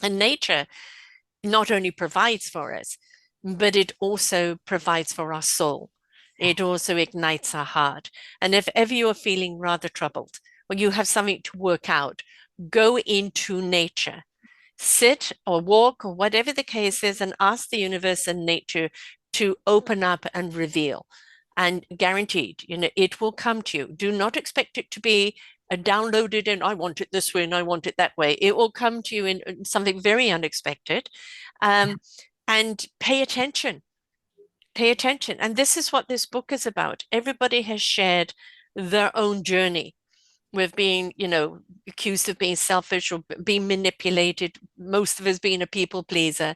And nature not only provides for us, but it also provides for our soul. It also ignites our heart. And if ever you're feeling rather troubled or you have something to work out, go into nature, sit or walk or whatever the case is, and ask the universe and nature to open up and reveal. And guaranteed, it will come to you. Do not expect it to be downloaded and I want it this way and I want it that way. It will come to you in something very unexpected. And pay attention. Pay attention. And this is what this book is about. Everybody has shared their own journey with being, accused of being selfish or being manipulated. Most of us being a people pleaser.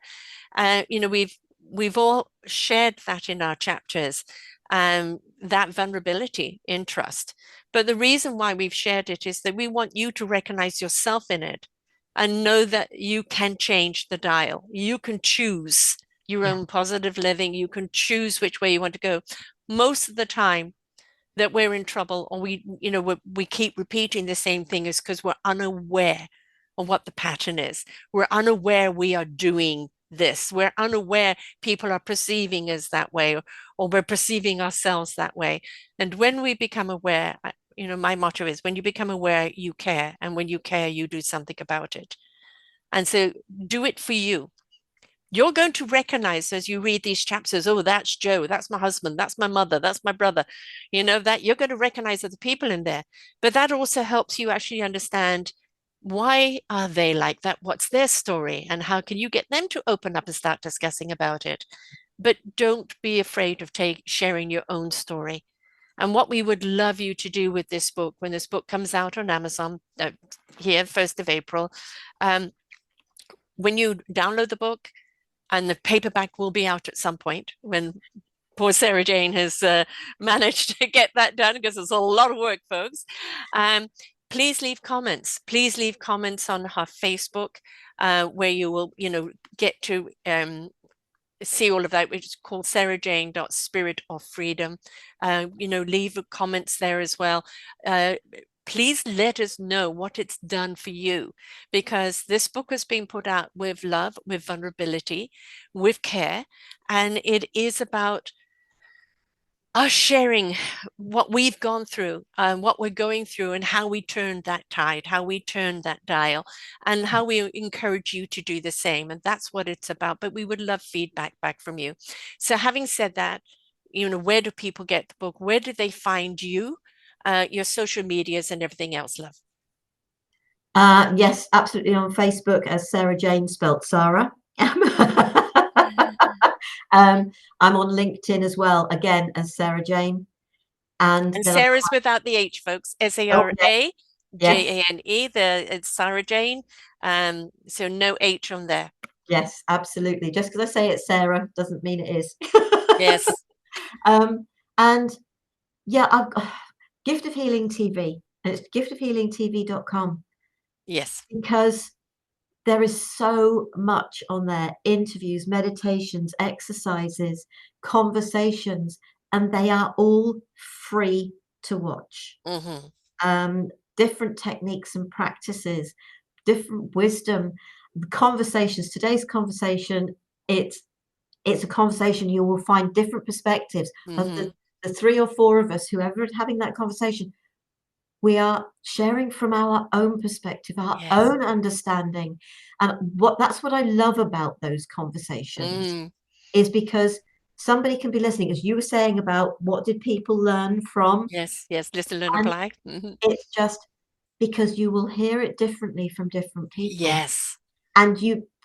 We've all shared that in our chapters, that vulnerability in trust. But the reason why we've shared it is that we want you to recognize yourself in it and know that you can change the dial. You can choose your own positive living. You can choose which way you want to go. Most of the time that we're in trouble or we keep repeating the same thing is because we're unaware of what the pattern is. We're unaware we are doing this. We're unaware people are perceiving us that way or we're perceiving ourselves that way. And when we become aware, my motto is when you become aware, you care. And when you care, you do something about it. And so do it for you. You're going to recognize as you read these chapters, oh, that's Joe, that's my husband, that's my mother, that's my brother, that you're going to recognize other people in there. But that also helps you actually understand why are they like that? What's their story? And how can you get them to open up and start discussing about it? But don't be afraid of sharing your own story. And what we would love you to do with this book, when this book comes out on Amazon here, 1st of April, when you download the book, and the paperback will be out at some point when poor Sarah Jane has managed to get that done because it's a lot of work, folks. Please leave comments. Please leave comments on her Facebook where you will, get to see all of that, which is called sarahjane.spiritofreedom. Leave comments there as well. please let us know what it's done for you, because this book has been put out with love, with vulnerability, with care, and it is about us sharing what we've gone through and what we're going through and how we turned that tide, how we turned that dial, and how we encourage you to do the same. And that's what it's about. But we would love feedback back from you. So having said that, where do people get the book? Where do they find you? Your social medias and everything else, love. Yes, absolutely, on Facebook as Sarah Jane, spelt Sara. I'm on LinkedIn as well, again as Sarah Jane. And And then I've Sarah's without the H, folks. oh yes, yes, Sarajane. It's Sarah Jane. So no H on there. yes, absolutely. Just because I say it's Sarah doesn't mean it is. Yes, um, and yeah, I've got Gift of Healing TV, and it's giftofhealingtv.com, yes. because there is so much on there: interviews, meditations, exercises, conversations, and they are all free to watch. Mm-hmm. Um, Different techniques and practices, different wisdom, conversations. Today's conversation, it's a conversation you will find different perspectives of Mm-hmm. the three or four of us, whoever is having that conversation. We are sharing from our own perspective, our Yes. own understanding. And that's what I love about those conversations, Mm. is because somebody can be listening, as you were saying about what did people learn from, Yes, yes. Listen, learn, and apply. Mm-hmm. it's just because you will hear it differently from different people. Yes. And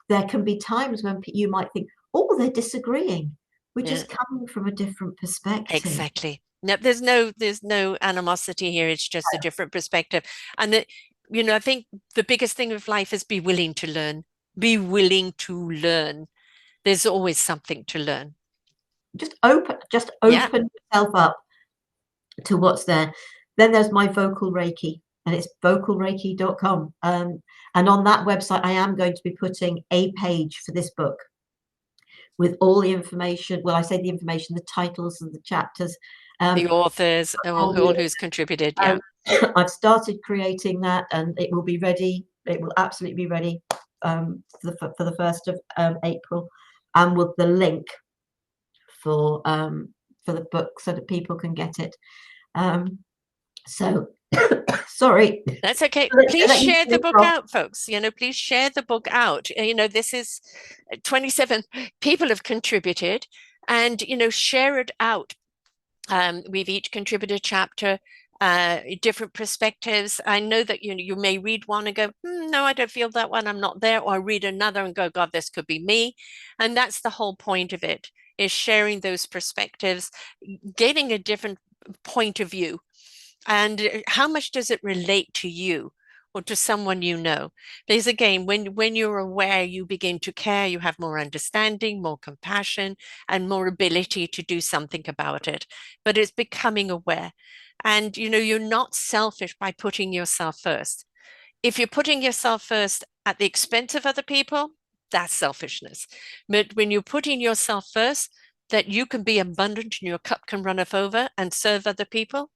there can be times when you might think, oh, they're disagreeing. We're Yeah, just coming from a different perspective. exactly. No, there's no animosity here. It's just a different perspective. And I think the biggest thing of life is be willing to learn. Be willing to learn. There's always something to learn. Just Yeah. open yourself up to what's there. Then there's my vocal Reiki, and it's vocalreiki.com. And on that website, I am going to be putting a page for this book with all the information. Well, I say the information, the titles and the chapters. The Um, authors, all all the, who's contributed. Yeah. I've started creating that, and it will be ready. It will absolutely be ready for the 1st of April, and with the link for the book so that people can get it. So sorry. That's okay. So Please that you share the finish book off. out, folks. Please share the book out. This is 27 people have contributed, and, share it out. We've each contributed a chapter, different perspectives. I know that you may read one and go, no, I don't feel that one. I'm not there. Or I read another and go, God, this could be me. And that's the whole point of it, is sharing those perspectives, getting a different point of view. And how much does it relate to you or to someone you know? Because again, when you're aware, you begin to care, you have more understanding, more compassion, and more ability to do something about it. But it's becoming aware. And you're not selfish by putting yourself first. If you're putting yourself first at the expense of other people, that's selfishness. But when you're putting yourself first, that you can be abundant and your cup can run over and serve other people,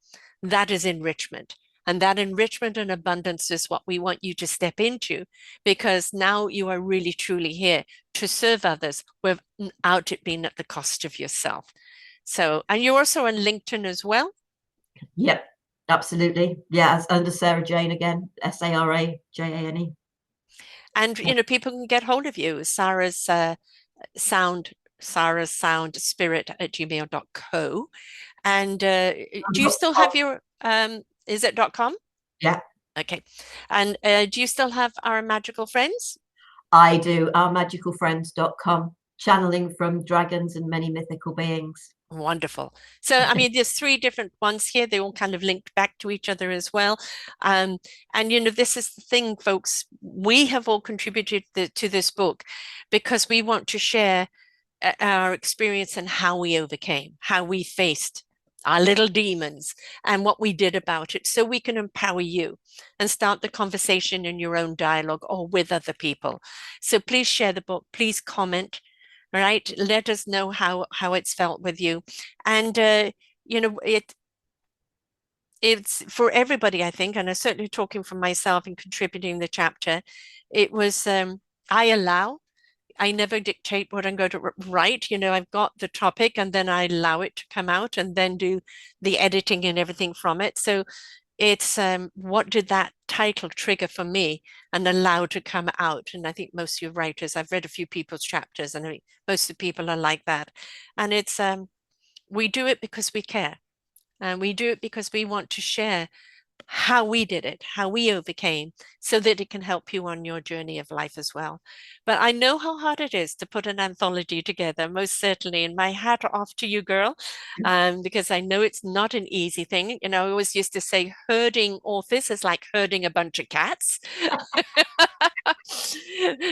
that is enrichment. And that enrichment and abundance is what we want you to step into, because now you are really truly here to serve others without it being at the cost of yourself. So, and you're also on LinkedIn as well. Yep, absolutely. Yeah, as under Sarah Jane again, SaraJane. And, people can get hold of you. Sound, Sarah's sound spirit at gmail.co. And do you still have your, is it .com? Yeah, Okay. And do you still have our magical friends? I do. Ourmagicalfriends.com, channeling from dragons and many mythical beings. Wonderful. So, I mean, there's three different ones here. They all kind of linked back to each other as well. Um, and, this is the thing, folks. We have all contributed to this book because we want to share our experience and how we overcame, how we faced our little demons and what we did about it, so we can empower you and start the conversation in your own dialogue or with other people. So please share the book, please comment, right? Let us know how it's felt with you. And it it's for everybody, I think, and I'm certainly talking for myself and contributing the chapter. It was I allow. I never dictate what I'm going to write. I've got the topic and then I allow it to come out and then do the editing and everything from it. So it's what did that title trigger for me and allow to come out? And I think most of you writers, I've read a few people's chapters, and I think most of the people are like that. And it's we do it because we care. And we do it because we want to share how we did it, how we overcame, so that it can help you on your journey of life as well. But I know how hard it is to put an anthology together, most certainly. And my hat off to you, girl, because I know it's not an easy thing. I always used to say herding authors is like herding a bunch of cats.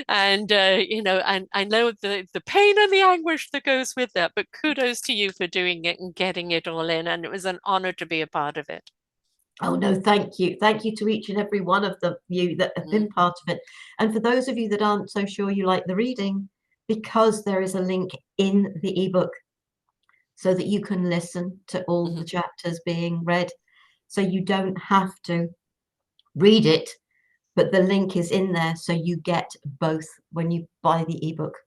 And and I know the pain and the anguish that goes with that, but kudos to you for doing it and getting it all in, and it was an honor to be a part of it. Oh no, thank you. Thank you to each and every one of you that have been part of it. And for those of you that aren't so sure you like the reading, because there is a link in the ebook so that you can listen to all the chapters being read. So you don't have to read it, but the link is in there so you get both when you buy the ebook.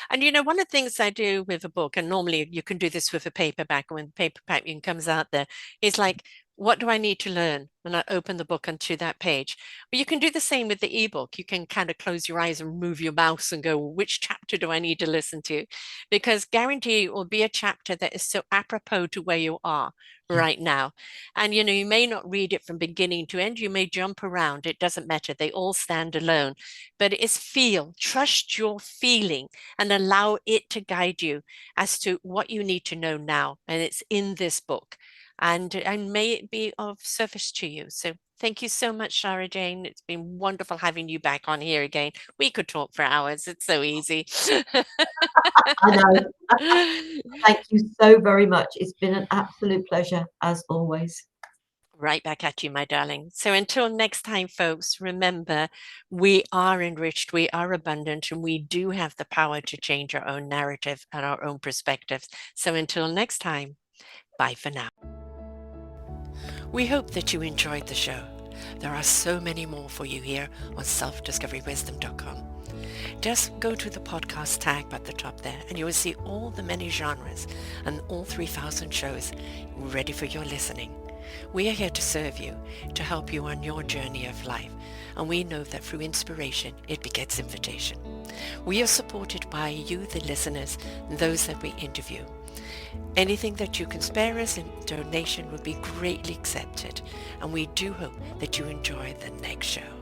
And one of the things I do with a book, and normally you can do this with a paperback, when the paperback comes out there, is like, what do I need to learn when I open the book onto that page? But you can do the same with the ebook. You can kind of close your eyes and move your mouse and go, which chapter do I need to listen to? Because guarantee it will be a chapter that is so apropos to where you are right now. And you may not read it from beginning to end. You may jump around. It doesn't matter. They all stand alone. But it is trust your feeling and allow it to guide you as to what you need to know now. And it's in this book. And may it be of service to you. So thank you so much, Sara Jane. It's been wonderful having you back on here again. We could talk for hours. It's so easy. I know. Thank you so very much. It's been an absolute pleasure, as always. Right back at you, my darling. So until next time, folks, remember, we are enriched, we are abundant, and we do have the power to change our own narrative and our own perspectives. So until next time, bye for now. We hope that you enjoyed the show. There are so many more for you here on selfdiscoverywisdom.com. Just go to the podcast tag at the top there and you will see all the many genres and all 3,000 shows ready for your listening. We are here to serve you, to help you on your journey of life, and we know that through inspiration, it begets invitation. We are supported by you, the listeners, and those that we interview. Anything that you can spare us in donation would be greatly accepted, and we do hope that you enjoy the next show.